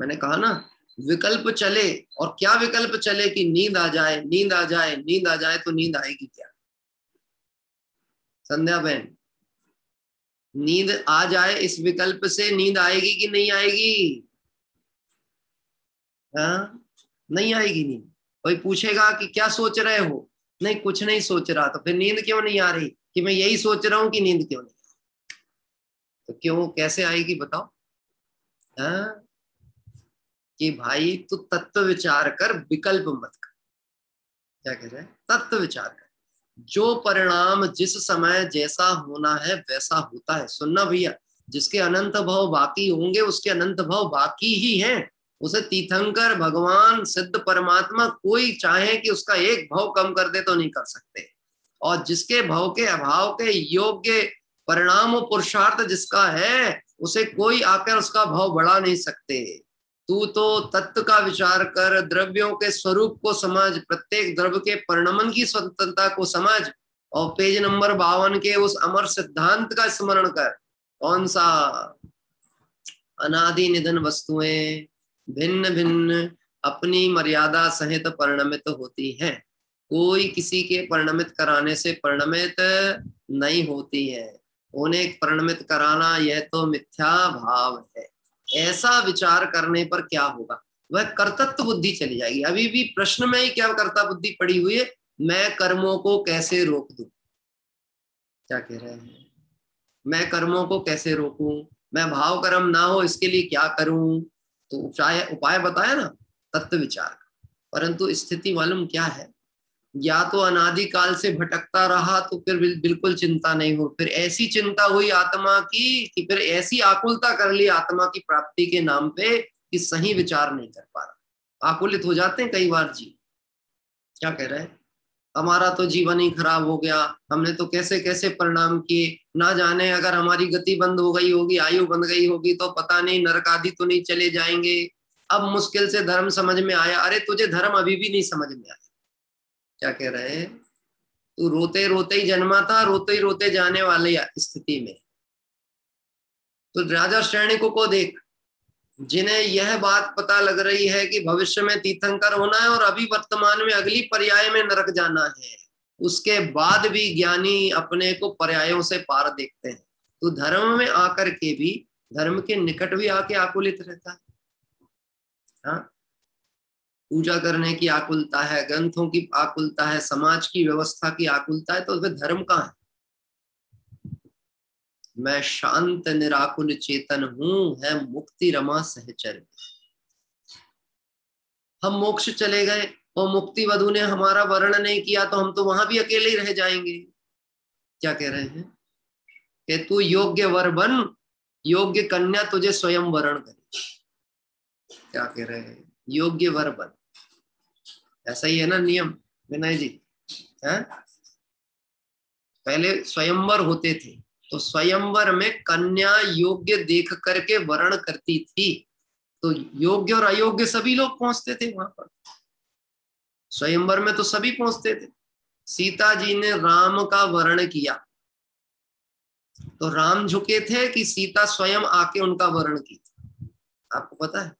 मैंने कहा ना, विकल्प चले, और क्या विकल्प चले कि नींद आ जाए, नींद आ जाए, नींद आ जाए। तो नींद आएगी क्या? संध्या बहन, नींद आ जाए इस विकल्प से नींद आएगी कि नहीं आएगी? हाँ, नहीं आएगी नींद। कोई पूछेगा कि क्या सोच रहे हो? नहीं, कुछ नहीं सोच रहा। तो फिर नींद क्यों नहीं आ रही? कि मैं यही सोच रहा हूं कि नींद क्यों नहीं? तो क्यों, कैसे आएगी बताओ? हाँ, कि भाई तू तत्व विचार कर, विकल्प मत कर। क्या कह रहे हैं? तत्व विचार कर। जो परिणाम जिस समय जैसा होना है वैसा होता है। सुनना भैया, जिसके अनंत भाव बाकी होंगे उसके अनंत भाव बाकी ही हैं। उसे तीर्थंकर, भगवान, सिद्ध परमात्मा कोई चाहे कि उसका एक भाव कम कर दे तो नहीं कर सकते। और जिसके भाव के अभाव के योग्य परिणाम पुरुषार्थ जिसका है, उसे कोई आकर उसका भाव बढ़ा नहीं सकते। तू तो तत्व का विचार कर, द्रव्यों के स्वरूप को समझ, प्रत्येक द्रव्य के परिणमन की स्वतंत्रता को समझ, और पेज नंबर 52 के उस अमर सिद्धांत का स्मरण कर। कौन सा? अनादि निधन वस्तुएं भिन्न भिन्न अपनी मर्यादा सहित परिणमित होती हैं। कोई किसी के परिणमित कराने से परिणमित नहीं होती है। उन्हें परिणमित कराना यह तो मिथ्या भाव है। ऐसा विचार करने पर क्या होगा? वह कर्तृत्व बुद्धि चली जाएगी। अभी भी प्रश्न में ही क्या कर्ता बुद्धि पड़ी हुई है? मैं कर्मों को कैसे रोक दूं? क्या कह रहे हैं? मैं कर्मों को कैसे रोकूं? मैं भाव कर्म ना हो इसके लिए क्या करूं? तो उपाय बताया ना, तत्व विचार। परंतु स्थिति मालूम क्या है? या तो अनादिकाल से भटकता रहा तो फिर बिल्कुल चिंता नहीं हो, फिर ऐसी चिंता हुई आत्मा की कि फिर ऐसी आकुलता कर ली आत्मा की प्राप्ति के नाम पे कि सही विचार नहीं कर पा रहा। आकुलित हो जाते हैं कई बार जी। क्या कह रहे हैं, हमारा तो जीवन ही खराब हो गया, हमने तो कैसे कैसे परिणाम किए, ना जाने अगर हमारी गति बंद हो गई होगी, आयु बंद गई होगी तो पता नहीं नरक आदि तो नहीं चले जाएंगे। अब मुश्किल से धर्म समझ में आया। अरे तुझे धर्म अभी भी नहीं समझ में आया। क्या कह रहे हैं, तू रोते रोते ही जन्मा था, रोते ही रोते जाने वाले स्थिति में। तो राजा श्रेणिकों को देख, जिन्हें यह बात पता लग रही है कि भविष्य में तीर्थंकर होना है और अभी वर्तमान में अगली पर्याय में नरक जाना है, उसके बाद भी ज्ञानी अपने को पर्यायों से पार देखते हैं। तो धर्म में आकर के भी, धर्म के निकट भी आके आकुलित रहता है। हाँ, पूजा करने की आकुलता है, ग्रंथों की आकुलता है, समाज की व्यवस्था की आकुलता है, तो फिर धर्म कहाँ है? मैं शांत निराकुल चेतन हूं, है मुक्ति रमा सहचर। हम मोक्ष चले गए और मुक्ति वधु ने हमारा वर्ण नहीं किया तो हम तो वहां भी अकेले ही रह जाएंगे। क्या कह रहे हैं कि तू योग्य वर बन, योग्य कन्या तुझे स्वयं वरण करे। क्या कह रहे हैं, योग्य वर बन। ऐसा ही है ना नियम विनय जी, है? पहले स्वयंवर होते थे तो स्वयंवर में कन्या योग्य देख करके वर्ण करती थी, तो योग्य और अयोग्य सभी लोग पहुंचते थे वहां पर। स्वयंवर में तो सभी पहुंचते थे। सीता जी ने राम का वर्ण किया तो राम झुके थे कि सीता स्वयं आके उनका वर्ण की थी। आपको पता है?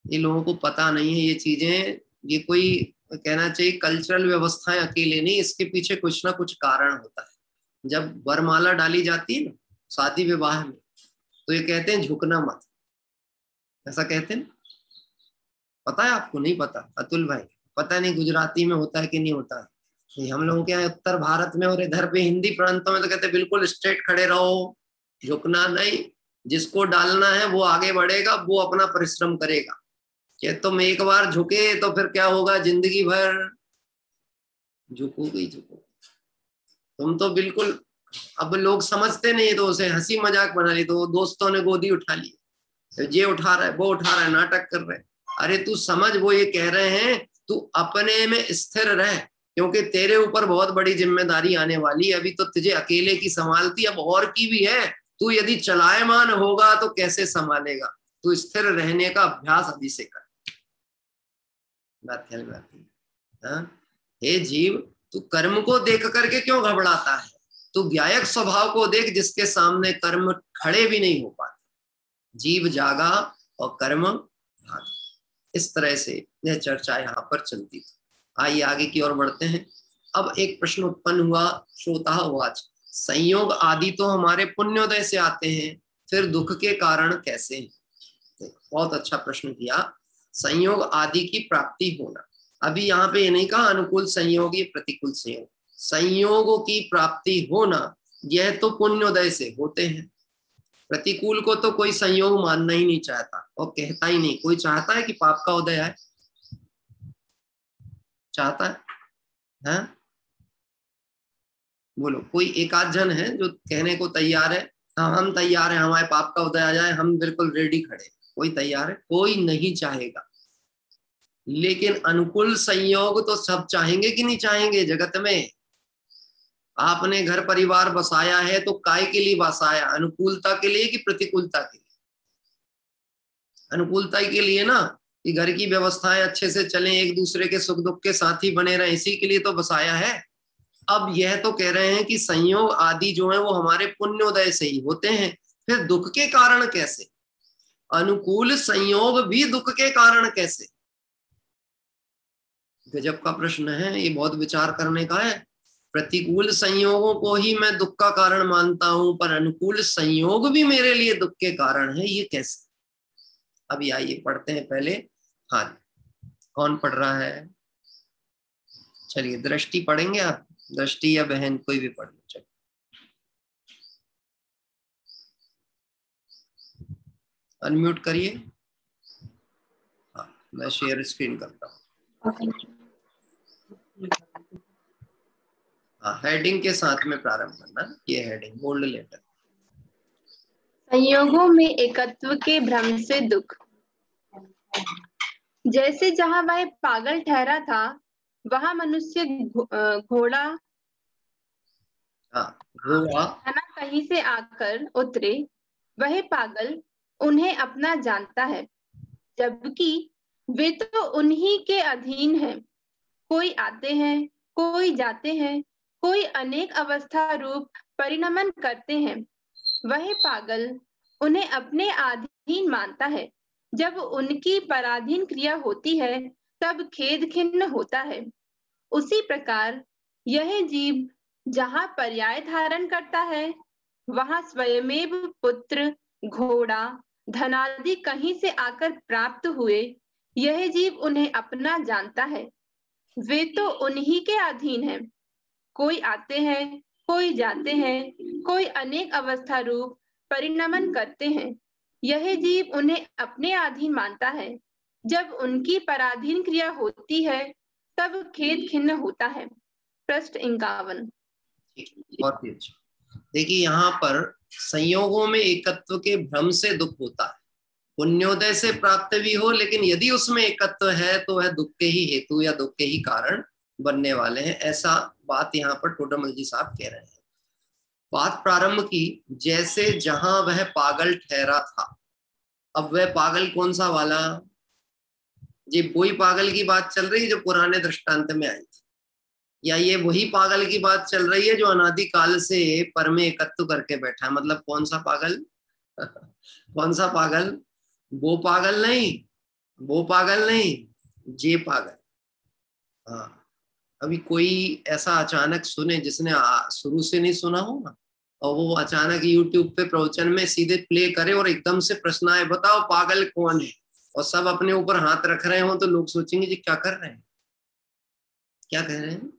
ये लोगों को पता नहीं है ये चीजें। ये कोई कहना चाहिए कल्चरल व्यवस्थाएं अकेले नहीं, इसके पीछे कुछ ना कुछ कारण होता है। जब वरमाला डाली जाती है ना शादी विवाह में, तो ये कहते हैं झुकना मत, ऐसा कहते हैं। पता है आपको? नहीं पता? अतुल भाई पता नहीं गुजराती में होता है कि नहीं होता है। हम लोगों के यहाँ उत्तर भारत में और इधर पे हिंदी प्रांतों में तो कहते हैं बिल्कुल स्ट्रेट खड़े रहो, झुकना नहीं, जिसको डालना है वो आगे बढ़ेगा, वो अपना परिश्रम करेगा। कि तुम एक बार झुके तो फिर क्या होगा, जिंदगी भर झुकोगे झुकोगे। तुम तो बिल्कुल, अब लोग समझते नहीं तो उसे हंसी मजाक बना ली, तो दोस्तों ने गोदी उठा ली, ये उठा रहा है वो उठा रहा है, नाटक कर रहे हैं। अरे तू समझ, वो ये कह रहे हैं तू अपने में स्थिर रह, क्योंकि तेरे ऊपर बहुत बड़ी जिम्मेदारी आने वाली है। अभी तो तुझे अकेले की संभालती, अब और की भी है। तू यदि चलायमान होगा तो कैसे संभालेगा? तू स्थिर रहने का अभ्यास अभी से कर। बात ख्याल में आती है? हे जीव, तू कर्म को देख करके क्यों घबराता है? तू व्यायक स्वभाव को देख जिसके सामने कर्म खड़े भी नहीं हो पाते। जीव जागा और कर्म भागा। इस तरह से यह चर्चा यहाँ पर चलती थी। आइए आगे की ओर बढ़ते हैं। अब एक प्रश्न उत्पन्न हुआ, श्रोता वाच, संयोग आदि तो हमारे पुण्योदय से आते हैं, फिर दुख के कारण कैसे हैं? बहुत अच्छा प्रश्न किया। संयोग आदि की प्राप्ति होना, अभी यहाँ पे ये नहीं कहा अनुकूल संयोग या प्रतिकूल संयोग, संयोगों की प्राप्ति होना यह तो पुण्योदय से होते हैं। प्रतिकूल को तो कोई संयोग मानना ही नहीं चाहता और कहता ही नहीं। कोई चाहता है कि पाप का उदय आए? चाहता है? हैं? बोलो, कोई एक आध जन है जो कहने को तैयार है, हाँ हम तैयार हैं, हमारे पाप का उदय आ जाए, हम बिल्कुल रेडी खड़े। कोई तैयार है? कोई नहीं चाहेगा। लेकिन अनुकूल संयोग तो सब चाहेंगे कि नहीं चाहेंगे जगत में? आपने घर परिवार बसाया है तो काय के लिए बसाया? अनुकूलता के लिए कि प्रतिकूलता के लिए? अनुकूलता के लिए ना, कि घर की व्यवस्थाएं अच्छे से चलें, एक दूसरे के सुख दुख के साथी बने रहें, इसी के लिए तो बसाया है। अब यह तो कह रहे हैं कि संयोग आदि जो है वो हमारे पुण्योदय से ही होते हैं, फिर दुख के कारण कैसे? अनुकूल संयोग भी दुख के कारण कैसे? गजब का प्रश्न है ये, बहुत विचार करने का है। प्रतिकूल संयोगों को ही मैं दुख का कारण मानता हूं, पर अनुकूल संयोग भी मेरे लिए दुख के कारण है, ये कैसे? अभी आइए पढ़ते हैं पहले। हाँ, कौन पढ़ रहा है? चलिए दृष्टि पढ़ेंगे आप, दृष्टि या बहन कोई भी पढ़ लो। चलिए अनम्यूट करिए। हाँ, मैं शेयर स्क्रीन करता हूँ। हेडिंग के साथ में प्रारंभ करना, ये हेडिंग बोल्ड लेटर। संयोगों में एकत्व के भ्रम से दुख। जैसे जहां वह पागल ठहरा था, वहां मनुष्य घोड़ा खाना कहीं से आकर उतरे, वह पागल उन्हें अपना जानता है, जबकि वे तो उन्हीं के अधीन हैं। कोई आते हैं, कोई जाते हैं, कोई अनेक अवस्था रूप परिणमन करते हैं। वह पागल उन्हें अपने अधीन मानता है। जब उनकी पराधीन क्रिया होती है, तब खेद खिन्न होता है। उसी प्रकार यह जीव जहाँ पर्याय धारण करता है, वहां स्वयमेव पुत्र, घोड़ा, धनादि कहीं से आकर प्राप्त हुए, यह जीव उन्हें अपना जानता है। वे तो उन्हीं के अधीन हैं। कोई आते हैं, कोई जाते हैं, कोई अनेक अवस्था रूप परिणमन करते हैं। यह जीव उन्हें अपने अधीन मानता है। जब उनकी पराधीन क्रिया होती है, तब खेद खिन्न होता है। पृष्ठ 51। बहुत ही अच्छा। देखिए यहाँ पर संयोगों में एकत्व के भ्रम से दुख होता है। पुण्योदय से प्राप्त भी हो, लेकिन यदि उसमें एकत्व है तो वह दुख के ही हेतु या दुख के ही कारण बनने वाले हैं। ऐसा बात यहाँ पर टोडरमल जी साहब कह रहे हैं। बात प्रारंभ की, जैसे जहां वह पागल ठहरा था। अब वह पागल कौन सा वाला? ये वही पागल की बात चल रही है जो पुराने दृष्टांत में आई थी, या ये वही पागल की बात चल रही है जो अनादि काल से पर में एकत्व करके बैठा है? मतलब कौन सा पागल? कौन सा पागल? वो पागल नहीं, वो पागल नहीं, ये पागल। हाँ, अभी कोई ऐसा अचानक सुने जिसने शुरू से नहीं सुना होगा, और वो अचानक YouTube पे प्रवचन में सीधे प्ले करे और एकदम से प्रश्न आए, बताओ पागल कौन है, और सब अपने ऊपर हाथ रख रहे हो, तो लोग सोचेंगे जी क्या कर रहे हैं, क्या कह रहे हैं।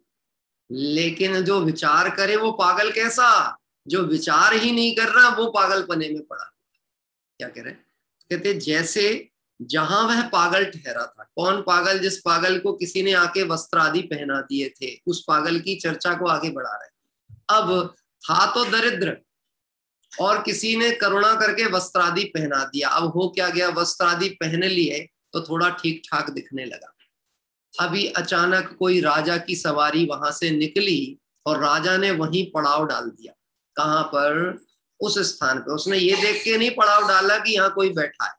लेकिन जो विचार करे वो पागल कैसा? जो विचार ही नहीं कर रहा वो पागलपने में पड़ा। क्या कह रहे हैं? कहते जैसे जहां वह पागल ठहरा था। कौन पागल? जिस पागल को किसी ने आके वस्त्र आदि पहना दिए थे, उस पागल की चर्चा को आगे बढ़ा रहे। अब था तो दरिद्र, और किसी ने करुणा करके वस्त्र आदि पहना दिया। अब हो क्या गया? वस्त्र आदि पहन लिए तो थोड़ा ठीक ठाक दिखने लगा। अभी अचानक कोई राजा की सवारी वहां से निकली और राजा ने वहीं पड़ाव डाल दिया। कहाँ पर? उस स्थान पे। उसने ये देख के नहीं पड़ाव डाला कि यहाँ कोई बैठा है,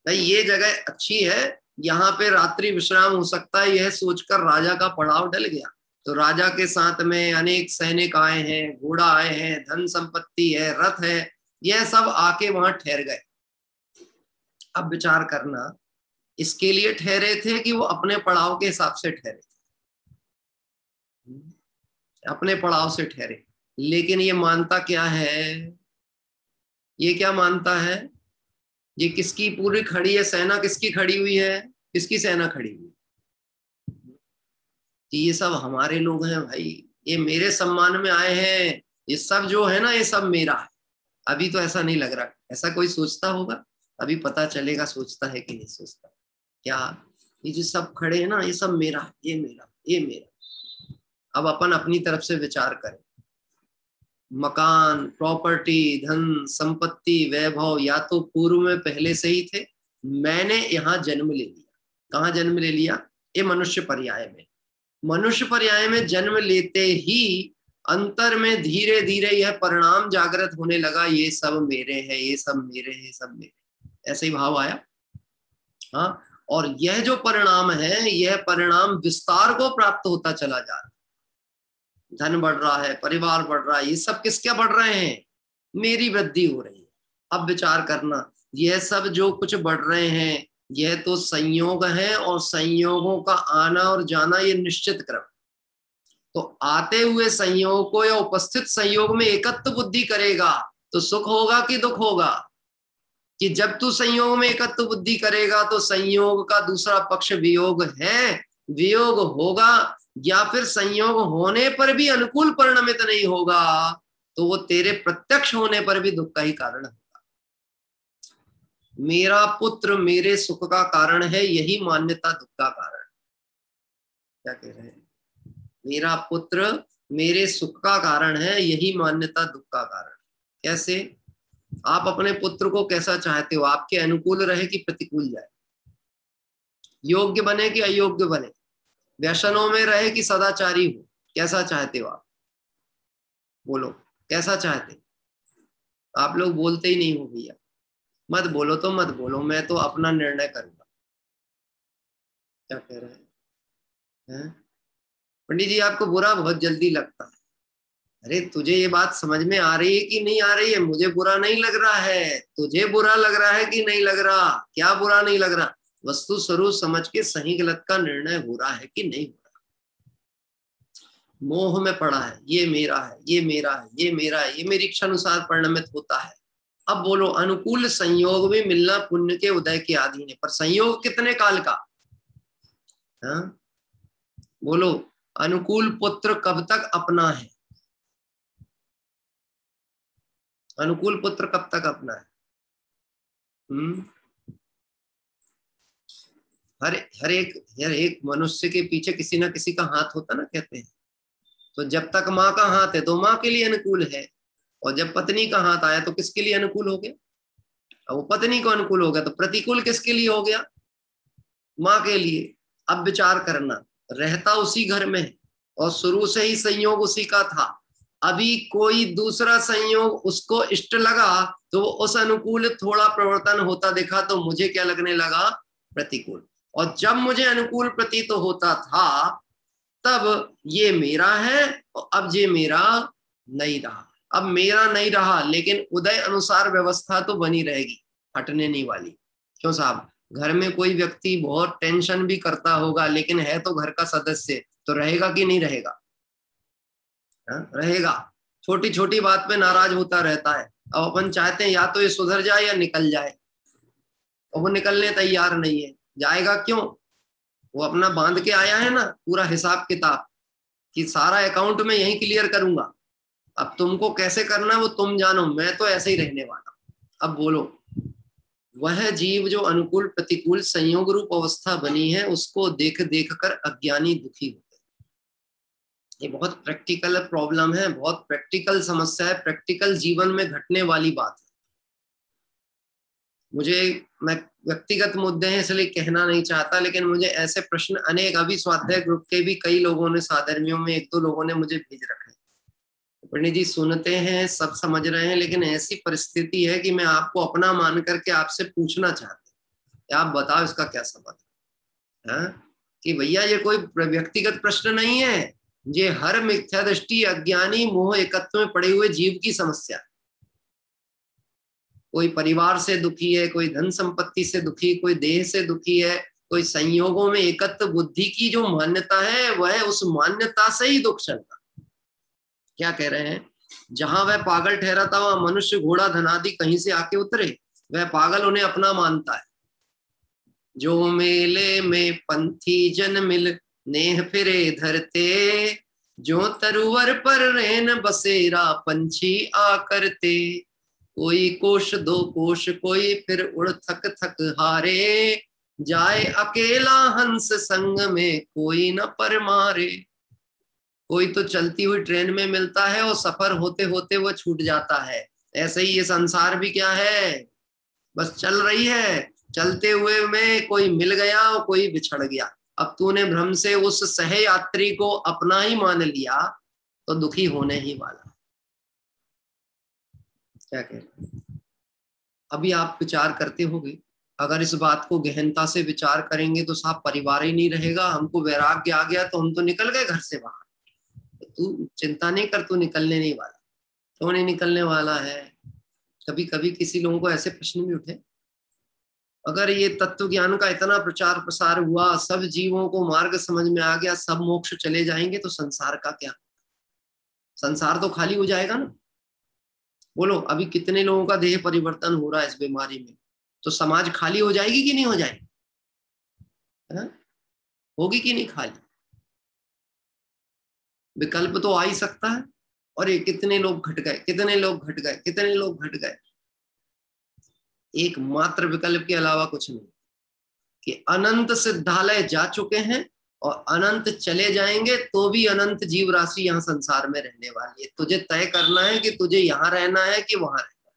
भाई ये जगह अच्छी है, यहाँ पे रात्रि विश्राम हो सकता है, यह सोचकर राजा का पड़ाव डल गया। तो राजा के साथ में अनेक सैनिक आए हैं, घोड़ा आए हैं, धन संपत्ति है, रथ है, यह सब आके वहां ठहर गए। अब विचार करना, इसके लिए ठहरे थे कि वो अपने पड़ाव के हिसाब से ठहरे थे? अपने पड़ाव से ठहरे। लेकिन ये मानता क्या है? ये क्या मानता है? ये किसकी पूरी खड़ी है? सेना किसकी खड़ी हुई है? किसकी सेना खड़ी हुई? ये सब हमारे लोग हैं भाई, ये मेरे सम्मान में आए हैं, ये सब जो है ना, ये सब मेरा है। अभी तो ऐसा नहीं लग रहा। ऐसा कोई सोचता होगा? अभी पता चलेगा सोचता है कि नहीं सोचता। क्या ये जो सब खड़े हैं ना, ये सब मेरा है, ये मेरा, ये मेरा। अब अपन अपनी तरफ से विचार करें। मकान, प्रॉपर्टी, धन संपत्ति, वैभव या तो पूर्व में पहले से ही थे। मैंने यहाँ जन्म ले लिया। कहाँ जन्म ले लिया? ये मनुष्य पर्याय में। मनुष्य पर्याय में जन्म लेते ही अंतर में धीरे धीरे यह परिणाम जागृत होने लगा, ये सब मेरे हैं, ये सब मेरे हैं, सब मेरे। ऐसे ही भाव आया। हाँ, और यह जो परिणाम है, यह परिणाम विस्तार को प्राप्त होता चला जा रहा है। धन बढ़ रहा है, परिवार बढ़ रहा है, ये सब किसके बढ़ रहे हैं? मेरी वृद्धि हो रही है। अब विचार करना, यह सब जो कुछ बढ़ रहे हैं, यह तो संयोग है, और संयोगों का आना और जाना ये निश्चित क्रम। तो आते हुए संयोग को या उपस्थित संयोग में एकत्व बुद्धि करेगा तो सुख होगा कि दुख होगा? कि जब तू संयोग में एकत्व बुद्धि करेगा तो संयोग का दूसरा पक्ष वियोग है, वियोग होगा, या फिर संयोग होने पर भी अनुकूल परिणमित नहीं होगा, तो वो तेरे प्रत्यक्ष होने पर भी दुख का ही कारण होगा। मेरा पुत्र मेरे सुख का कारण है, यही मान्यता दुख का कारण। क्या कह रहे हैं? मेरा पुत्र मेरे सुख का कारण है, यही मान्यता दुख का कारण। कैसे? आप अपने पुत्र को कैसा चाहते हो? आपके अनुकूल रहे कि प्रतिकूल जाए? योग्य बने कि अयोग्य बने? व्यसनों में रहे कि सदाचारी हो? कैसा चाहते हो आप? बोलो, कैसा चाहते? आप लोग बोलते ही नहीं हो भैया। मत बोलो तो मत बोलो, मैं तो अपना निर्णय करूंगा। क्या कह रहे हैं? पंडित जी आपको बुरा बहुत जल्दी लगता है। अरे तुझे ये बात समझ में आ रही है कि नहीं आ रही है? मुझे बुरा नहीं लग रहा है, तुझे बुरा लग रहा है कि नहीं लग रहा? क्या बुरा नहीं लग रहा? वस्तु स्वरूप समझ के सही गलत का निर्णय हो रहा है कि नहीं हो रहा? मोह में पड़ा है, ये मेरा है, ये मेरा है, ये मेरा है, ये मेरी इच्छा अनुसार परिणमित होता है। अब बोलो, अनुकूल संयोग में मिलना पुण्य के उदय के अधीन है, पर संयोग कितने काल का? हाँ बोलो, अनुकूल पुत्र कब तक अपना है? अनुकूल पुत्र कब तक अपना है? हर एक मनुष्य के पीछे किसी ना किसी का हाथ होता ना, कहते हैं। तो जब तक माँ का हाथ है तो माँ के लिए अनुकूल है, और जब पत्नी का हाथ आया तो किसके लिए अनुकूल हो गया? अब वो पत्नी को अनुकूल हो गया तो प्रतिकूल किसके लिए हो गया? माँ के लिए। अब विचार करना, रहता उसी घर में है और शुरू से ही संयोग उसी का था। अभी कोई दूसरा संयोग उसको इष्ट लगा तो उस अनुकूल थोड़ा प्रवर्तन होता देखा तो मुझे क्या लगने लगा? प्रतिकूल। और जब मुझे अनुकूल प्रतीत होता था तब ये मेरा है और अब ये मेरा नहीं रहा। अब मेरा नहीं रहा, लेकिन उदय अनुसार व्यवस्था तो बनी रहेगी, हटने नहीं वाली। क्यों साहब? घर में कोई व्यक्ति बहुत टेंशन भी करता होगा, लेकिन है तो घर का सदस्य, तो रहेगा कि नहीं रहेगा? रहेगा। छोटी छोटी बात पे नाराज होता रहता है। अब अपन चाहते हैं या तो ये सुधर जाए या निकल जाए, और वो निकलने तैयार नहीं है। जाएगा क्यों? वो अपना बांध के आया है ना पूरा हिसाब किताब, कि सारा अकाउंट में यही क्लियर करूंगा। अब तुमको कैसे करना है वो तुम जानो, मैं तो ऐसे ही रहने वाला। अब बोलो, वह जीव जो अनुकूल प्रतिकूल संयोग रूप अवस्था बनी है उसको देख देख कर अज्ञानी दुखी होते हैं। ये बहुत प्रैक्टिकल प्रॉब्लम है, बहुत प्रैक्टिकल समस्या है, प्रैक्टिकल जीवन में घटने वाली बात है। मैं व्यक्तिगत मुद्दे हैं इसलिए कहना नहीं चाहता, लेकिन मुझे ऐसे प्रश्न अनेक, अभी स्वाध्याय ग्रुप के भी कई लोगों ने, साधर्मियों में 1-2 लोगों ने मुझे भेज रखे। पंडित जी सुनते हैं, सब समझ रहे हैं, लेकिन ऐसी परिस्थिति है कि मैं आपको अपना मान करके आपसे पूछना चाहते हैं, आप बताओ इसका क्या सबब है? कि भैया ये कोई व्यक्तिगत प्रश्न नहीं है, ये हर मिथ्या दृष्टि, अज्ञानी, मोह एकत्व में पड़े हुए जीव की समस्या। कोई परिवार से दुखी है, कोई धन संपत्ति से दुखी, कोई देह से दुखी है, कोई संयोगों में एकत्व बुद्धि की जो मान्यता है वह उस मान्यता से ही दुख चलता। क्या कह रहे हैं? जहां वह पागल ठहराता वहां मनुष्य, घोड़ा, धनादि कहीं से आके उतरे, वह पागल उन्हें अपना मानता है। जो मेले में पंथी जन मिल नेह फिरे धरते, जो तरुवर पर रेन बसेरा पंछी आ करते। कोई कोश 2 कोश कोई फिर उड़ थक थक हारे, जाए अकेला हंस संग में कोई न पर मारे। कोई तो चलती हुई ट्रेन में मिलता है और सफर होते होते वो छूट जाता है। ऐसे ही ये संसार भी क्या है, बस चल रही है, चलते हुए में कोई मिल गया और कोई बिछड़ गया। अब तूने भ्रम से उस सह यात्री को अपना ही मान लिया तो दुखी होने ही वाला। क्या कह रहे हैं? अभी आप विचार करते होंगे, अगर इस बात को गहनता से विचार करेंगे तो साहब परिवार ही नहीं रहेगा, हमको वैराग्य आ गया तो हम तो निकल गए घर से बाहर। तू चिंता नहीं कर, तू निकलने नहीं वाला। क्यों नहीं निकलने वाला है? कभी कभी किसी लोगों को ऐसे प्रश्न भी उठे, अगर ये तत्व ज्ञान का इतना प्रचार प्रसार हुआ, सब जीवों को मार्ग समझ में आ गया, सब मोक्ष चले जाएंगे, तो संसार का क्या? संसार तो खाली हो जाएगा ना। बोलो, अभी कितने लोगों का देह परिवर्तन हो रहा है इस बीमारी में, तो समाज खाली हो जाएगी कि नहीं हो जाएगी? होगी कि नहीं खाली? विकल्प तो आ ही सकता है। और ये कितने लोग घट गए, कितने लोग घट गए, कितने लोग घट गए। एक मात्र विकल्प के अलावा कुछ नहीं, कि अनंत सिद्धालय जा चुके हैं और अनंत चले जाएंगे तो भी अनंत जीव राशि यहाँ संसार में रहने वाली है। तुझे तय करना है कि तुझे यहाँ रहना है कि वहां रहना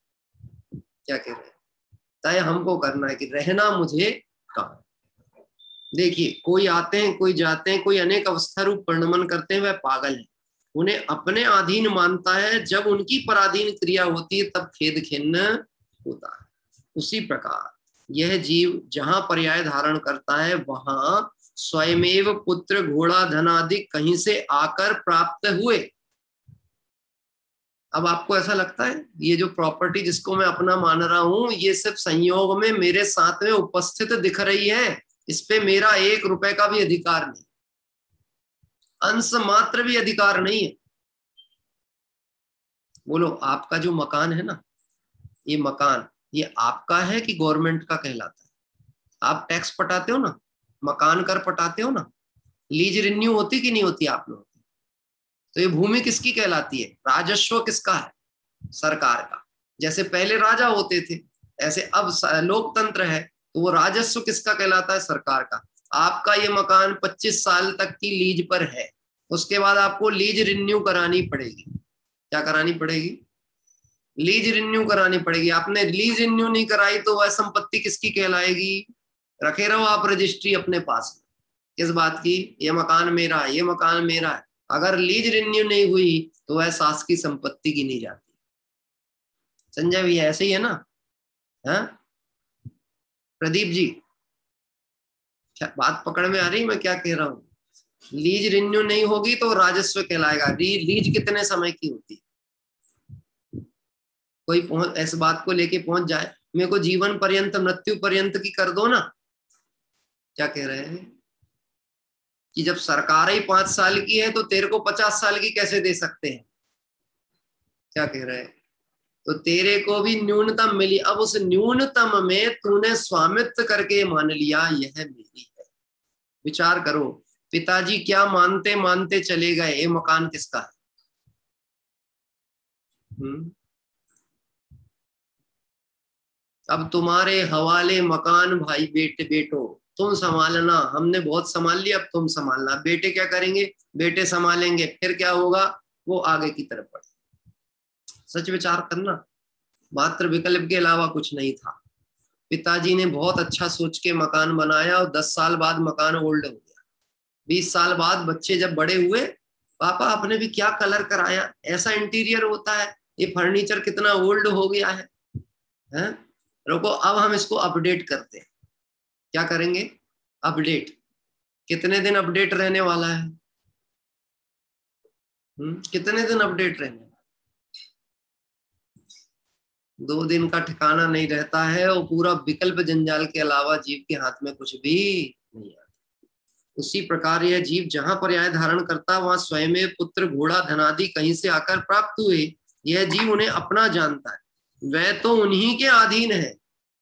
है। क्या कह रहे हैं? तय हमको करना है कि रहना मुझे कहाँ। देखिए, कोई आते हैं, कोई जाते हैं, कोई अनेक अवस्था रूप परिणमन करते हैं, वह पागल है, उन्हें अपने अधीन मानता है। जब उनकी पराधीन क्रिया होती है तब खेद खिन्न होता है। उसी प्रकार यह जीव जहां पर्याय धारण करता है वहां स्वयमेव पुत्र घोड़ा धन आदि कहीं से आकर प्राप्त हुए। अब आपको ऐसा लगता है ये जो प्रॉपर्टी जिसको मैं अपना मान रहा हूं, ये सिर्फ संयोग में मेरे साथ में उपस्थित दिख रही है, इस पे मेरा 1 रुपए का भी अधिकार नहीं, अंश मात्र भी अधिकार नहीं है। बोलो, आपका जो मकान है ना, ये मकान ये आपका है कि गवर्नमेंट का कहलाता है? आप टैक्स पटाते हो ना, मकान कर पटाते हो ना, लीज रिन्यू होती कि नहीं होती आप लोग? तो ये भूमि किसकी कहलाती है? राजस्व किसका है? सरकार का। जैसे पहले राजा होते थे, ऐसे अब लोकतंत्र है, तो वो राजस्व किसका कहलाता है? सरकार का। आपका ये मकान 25 साल तक की लीज पर है, उसके बाद आपको लीज रिन्यू करानी पड़ेगी। क्या करानी पड़ेगी? लीज रिन्यू करानी पड़ेगी। आपने लीज रिन्यू नहीं कराई तो वह संपत्ति किसकी कहलाएगी? रखे रहो आप रजिस्ट्री अपने पास में, किस बात की? ये मकान मेरा है, ये मकान मेरा है। अगर लीज रिन्यू नहीं हुई तो वह शासकीय संपत्ति गिनी जाती है। संजय भैया ऐसे ही है ना? है प्रदीप जी, क्या बात पकड़ में आ रही मैं क्या कह रहा हूं? लीज रिन्यू नहीं होगी तो राजस्व कहलाएगा। लीज कितने समय की होती है? कोई पहुंच इस बात को लेके पहुंच जाए, मेरे को जीवन पर्यंत मृत्यु पर्यंत की कर दो ना। क्या कह रहे हैं कि जब सरकार ही 5 साल की है तो तेरे को 50 साल की कैसे दे सकते हैं? क्या कह रहे हैं? तो तेरे को भी न्यूनतम मिली। अब उस न्यूनतम में तूने स्वामित्व करके मान लिया यह मेरी है। विचार करो, पिताजी क्या मानते मानते चले गए, ये मकान किसका है? अब तुम्हारे हवाले मकान भाई बेटो, तुम संभालना, हमने बहुत संभाल लिया, अब तुम संभालना। बेटे क्या करेंगे? बेटे संभालेंगे, फिर क्या होगा? वो आगे की तरफ बढ़े। सच विचार करना, मात्र विकल्प के अलावा कुछ नहीं था। पिताजी ने बहुत अच्छा सोच के मकान बनाया और 10 साल बाद मकान ओल्ड हो गया। 20 साल बाद बच्चे जब बड़े हुए, पापा आपने भी क्या कलर कराया, ऐसा इंटीरियर होता है, ये फर्नीचर कितना ओल्ड हो गया है, हैं? रुको, अब हम इसको अपडेट करते हैं। क्या करेंगे? अपडेट। कितने दिन अपडेट रहने वाला है? कितने दिन अपडेट रहने वाला? 2 दिन का ठिकाना नहीं रहता है, और पूरा विकल्प जंजाल के अलावा जीव के हाथ में कुछ भी नहीं आता। उसी प्रकार यह जीव जहां पर्याय धारण करता वहां स्वयं पुत्र घोड़ा धनादि कहीं से आकर प्राप्त हुए। यह जीव उन्हें अपना जानता है, वह तो उन्हीं के अधीन है।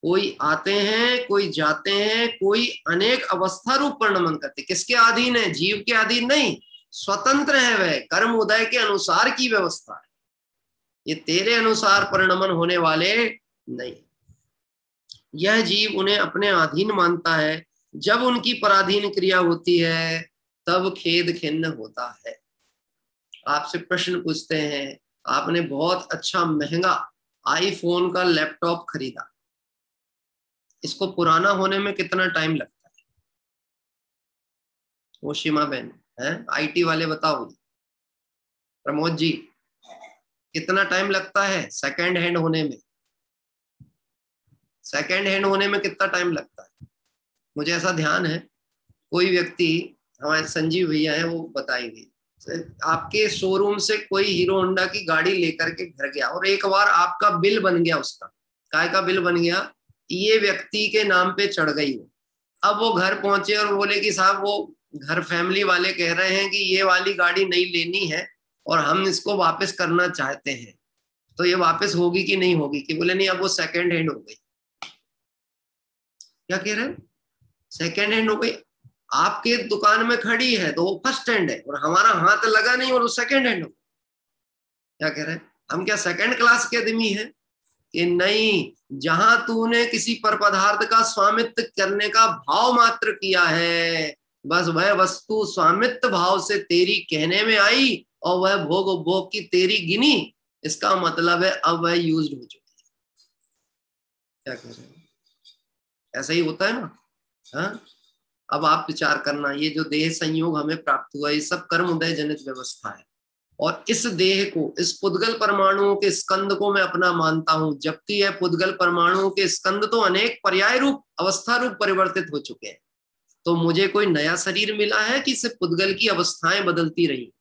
कोई आते हैं, कोई जाते हैं, कोई अनेक अवस्था रूप परिणमन करते। किसके अधीन है? जीव के अधीन नहीं, स्वतंत्र है वह, कर्म उदय के अनुसार की व्यवस्था है। ये तेरे अनुसार परिणमन होने वाले नहीं। यह जीव उन्हें अपने अधीन मानता है। जब उनकी पराधीन क्रिया होती है तब खेद खिन्न होता है। आपसे प्रश्न पूछते हैं, आपने बहुत अच्छा महंगा आईफोन का लैपटॉप खरीदा, इसको पुराना होने में कितना टाइम लगता है? वो सीमा बहन है, आईटी वाले बताओ। प्रमोद जी, कितना टाइम लगता है सेकंड हैंड होने में? सेकंड हैंड होने में कितना टाइम लगता है? मुझे ऐसा ध्यान है, कोई व्यक्ति, हमारे संजीव भैया है, वो बताएंगे, आपके शोरूम से कोई हीरो होंडा की गाड़ी लेकर के घर गया और एक बार आपका बिल बन गया, उसका काय का बिल बन गया, ये व्यक्ति के नाम पे चढ़ गई वो। अब वो घर पहुंचे और बोले कि साहब, वो घर फैमिली वाले कह रहे हैं कि ये वाली गाड़ी नहीं लेनी है और हम इसको वापस करना चाहते हैं, तो ये वापस होगी कि नहीं होगी? कि बोले नहीं, अब वो सेकंड हैंड हो गई। क्या कह रहे हैं? सेकंड हैंड हो गई। आपके दुकान में खड़ी है तो वो फर्स्ट हैंड है, और हमारा हाथ लगा नहीं और वो सेकंड हैंड हो। क्या कह रहे हैं? हम क्या सेकंड क्लास के आदमी हैं? कि नहीं, जहां तूने किसी पर पदार्थ का स्वामित्व करने का भाव मात्र किया है बस वह वस्तु स्वामित्व भाव से तेरी कहने में आई और वह भोग उपभोग की तेरी गिनी, इसका मतलब है अब वह यूज्ड हो चुकी है। क्या कह रहे हैं? ऐसा ही होता है ना। हाँ, अब आप विचार करना, ये जो देह संयोग हमें प्राप्त हुआ ये सब कर्म उदय जनित व्यवस्था है, और इस देह को, इस पुद्गल परमाणुओं के स्कंद को मैं अपना मानता हूं, जबकि यह पुद्गल परमाणुओं के स्कंद तो अनेक पर्याय रूप, अवस्था रूप परिवर्तित हो चुके हैं। तो मुझे कोई नया शरीर मिला है कि सिर्फ पुद्गल की अवस्थाएं बदलती रही?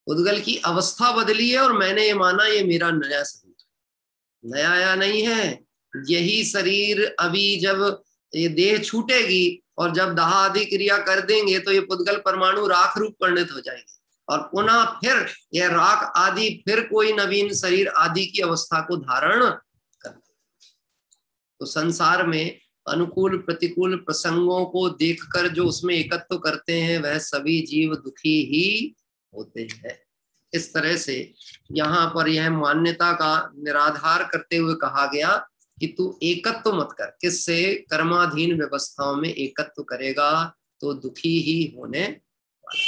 पुद्गल की अवस्था बदली है और मैंने ये माना ये मेरा नया शरीर। नया या नहीं है, यही शरीर अभी जब ये देह छूटेगी और जब दाह आदि क्रिया कर देंगे तो ये पुद्गल परमाणु राख रूप परिणत हो जाएंगे, और पुनः फिर यह राख आदि फिर कोई नवीन शरीर आदि की अवस्था को धारण कर। तो संसार में अनुकूल प्रतिकूल प्रसंगों को देखकर जो उसमें एकत्व करते हैं वह सभी जीव दुखी ही होते हैं। इस तरह से यहाँ पर यह मान्यता का निराधार करते हुए कहा गया कि तू एकत्व मत कर। किससे? कर्माधीन व्यवस्थाओं में एकत्व करेगा तो दुखी ही होने वाला।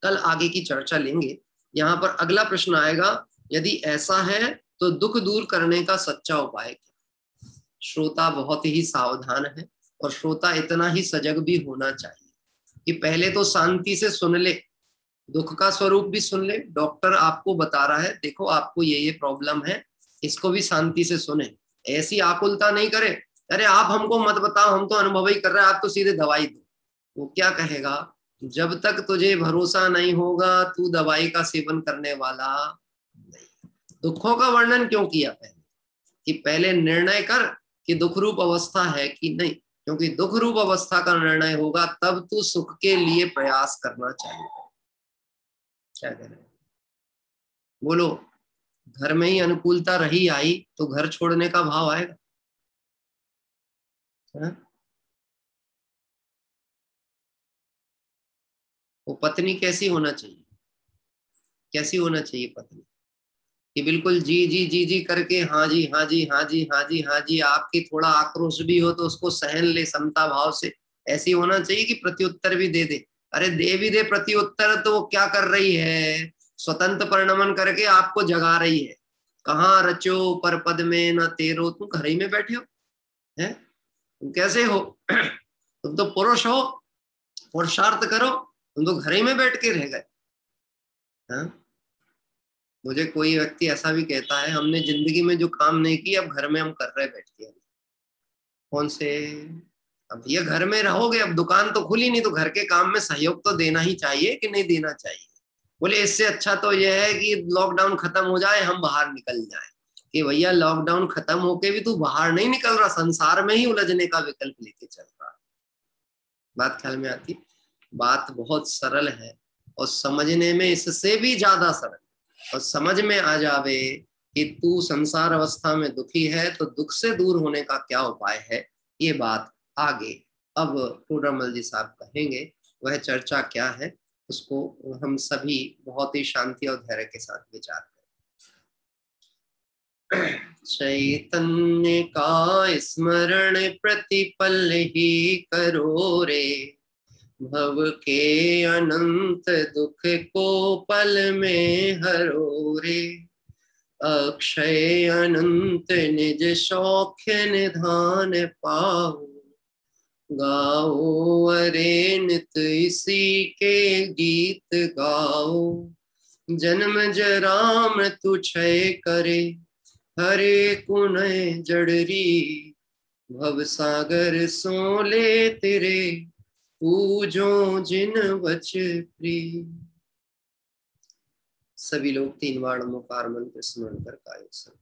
कल आगे की चर्चा लेंगे। यहाँ पर अगला प्रश्न आएगा, यदि ऐसा है तो दुख दूर करने का सच्चा उपाय क्या? श्रोता बहुत ही सावधान है, और श्रोता इतना ही सजग भी होना चाहिए कि पहले तो शांति से सुन ले, दुख का स्वरूप भी सुन ले। डॉक्टर आपको बता रहा है देखो आपको ये प्रॉब्लम है, इसको भी शांति से सुने। ऐसी आकुलता नहीं करे, अरे आप हमको मत बताओ, हम तो अनुभव ही कर रहे हैं, आप तो सीधे दवाई दो। वो क्या कहेगा? जब तक तुझे भरोसा नहीं होगा तू दवाई का सेवन करने वाला नहीं। दुखों का वर्णन क्यों किया पहले? कि पहले निर्णय कर कि दुख रूप अवस्था है कि नहीं, क्योंकि दुख रूप अवस्था का निर्णय होगा तब तू सुख के लिए प्रयास करना चाहिए। क्या कह रहे हैं? बोलो। घर में ही अनुकूलता रही आई तो घर छोड़ने का भाव आएगा? वो पत्नी कैसी होना चाहिए? कैसी होना चाहिए पत्नी? कि बिल्कुल जी जी जी जी करके हाँ जी हाँ जी हाँ जी हाँ जी हाँ जी, आपकी थोड़ा आक्रोश भी हो तो उसको सहन ले समता भाव से। ऐसी होना चाहिए कि प्रत्युत्तर भी दे दे। अरे दे भी दे प्रत्युत्तर तो वो क्या कर रही है? स्वतंत्र परिणमन करके आपको जगा रही है। कहाँ रचो पर पद में न तेरो, तुम घर ही में बैठे हो हैं? तुम कैसे हो? तुम तो पुरुष हो, पुरुषार्थ करो, तुम तो घर ही में बैठ के रह गए। मुझे कोई व्यक्ति ऐसा भी कहता है हमने जिंदगी में जो काम नहीं किया अब घर में हम कर रहे बैठ के। कौन से? अब ये घर में रहोगे, अब दुकान तो खुली नहीं तो घर के काम में सहयोग तो देना ही चाहिए कि नहीं देना चाहिए? बोले इससे अच्छा तो यह है कि लॉकडाउन खत्म हो जाए, हम बाहर निकल जाए। कि भैया लॉकडाउन खत्म होके भी तू बाहर नहीं निकल रहा, संसार में ही उलझने का विकल्प लेके चल रहा। बात ख्याल में आती? बात बहुत सरल है और समझने में इससे भी ज्यादा सरल। और समझ में आ जावे कि तू संसार अवस्था में दुखी है तो दुख से दूर होने का क्या उपाय है, ये बात आगे अब टोडरमल जी साहब कहेंगे। वह चर्चा क्या है उसको हम सभी बहुत ही शांति और धैर्य के साथ विचार करें। चैतन्य का स्मरण प्रतिपल ही करो रे, भव के अनंत दुख को पल में हरो रे। अक्षय अनंत निज सौख्य निधान पाओ, गाओ अरे नित इसी के गीत गाओ। जन्म जरा मृत्यु क्षय करे, हरे कुनय जड़री। भव सागर सो ले तेरे, पूजो जिन वच प्रिय। सभी लोग 3 बार नमोकार मंत्र स्मरण कर कायो संग।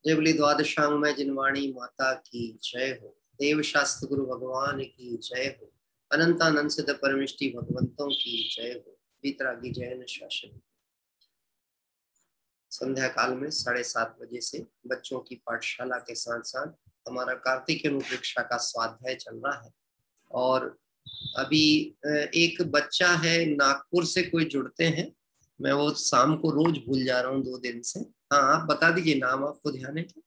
जय बोली द्वादशांग में जिनवाणी माता की जय हो। देव शास्त्र गुरु भगवान की जय हो। अनंतानंद सिद्ध परमिष्टि भगवंतों की जय हो। वीतरागी जैन शासन। संध्या काल में 7:30 बजे से बच्चों की पाठशाला के साथ साथ हमारा कार्तिक अनुप्रेक्षा का स्वाध्याय चल रहा है। और अभी एक बच्चा है नागपुर से कोई जुड़ते हैं, मैं वो शाम को रोज भूल जा रहा हूँ 2 दिन से। हाँ, आप बता दीजिए नाम, आपको ध्यान है क्या?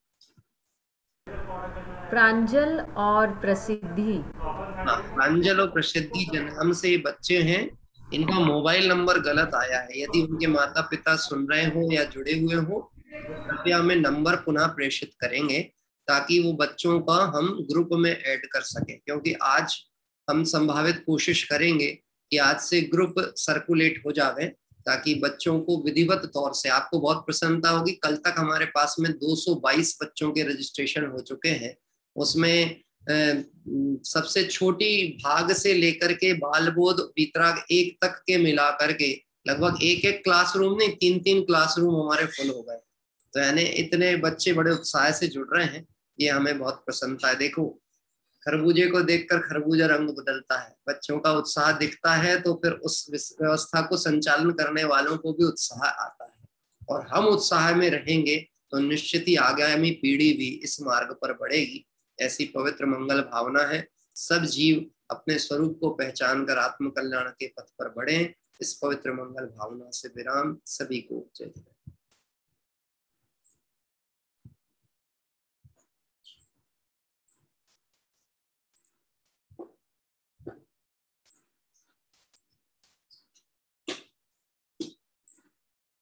प्रांजल और प्रसिद्धि। हाँ, प्रांजल और प्रसिद्धि जनहम से ये बच्चे हैं। इनका मोबाइल नंबर गलत आया है। यदि उनके माता पिता सुन रहे हो या जुड़े हुए हो, कृपया हमें नंबर पुनः प्रेषित करेंगे ताकि वो बच्चों का हम ग्रुप में ऐड कर सके। क्योंकि आज हम संभावित कोशिश करेंगे कि आज से ग्रुप सर्कुलेट हो जावे ताकि बच्चों को विधिवत तौर से, आपको बहुत प्रसन्नता होगी, कल तक हमारे पास में 222 बच्चों के रजिस्ट्रेशन हो चुके हैं। उसमें सबसे छोटी भाग से लेकर के बाल बोध वीतराग 1 तक के मिला करके लगभग एक क्लासरूम नहीं, 3 क्लासरूम हमारे फुल हो गए। तो यानी इतने बच्चे बड़े उत्साह से जुड़ रहे हैं, ये हमें बहुत प्रसन्नता है। देखो, खरबूजे को देखकर खरबूजा रंग बदलता है। बच्चों का उत्साह दिखता है तो फिर उस व्यवस्था को संचालन करने वालों को भी उत्साह आता है, और हम उत्साह में रहेंगे तो निश्चित ही आगामी पीढ़ी भी इस मार्ग पर बढ़ेगी। ऐसी पवित्र मंगल भावना है। सब जीव अपने स्वरूप को पहचान कर आत्म कल्याण के पथ पर बढ़ें। इस पवित्र मंगल भावना से विराम। सभी को जय जय।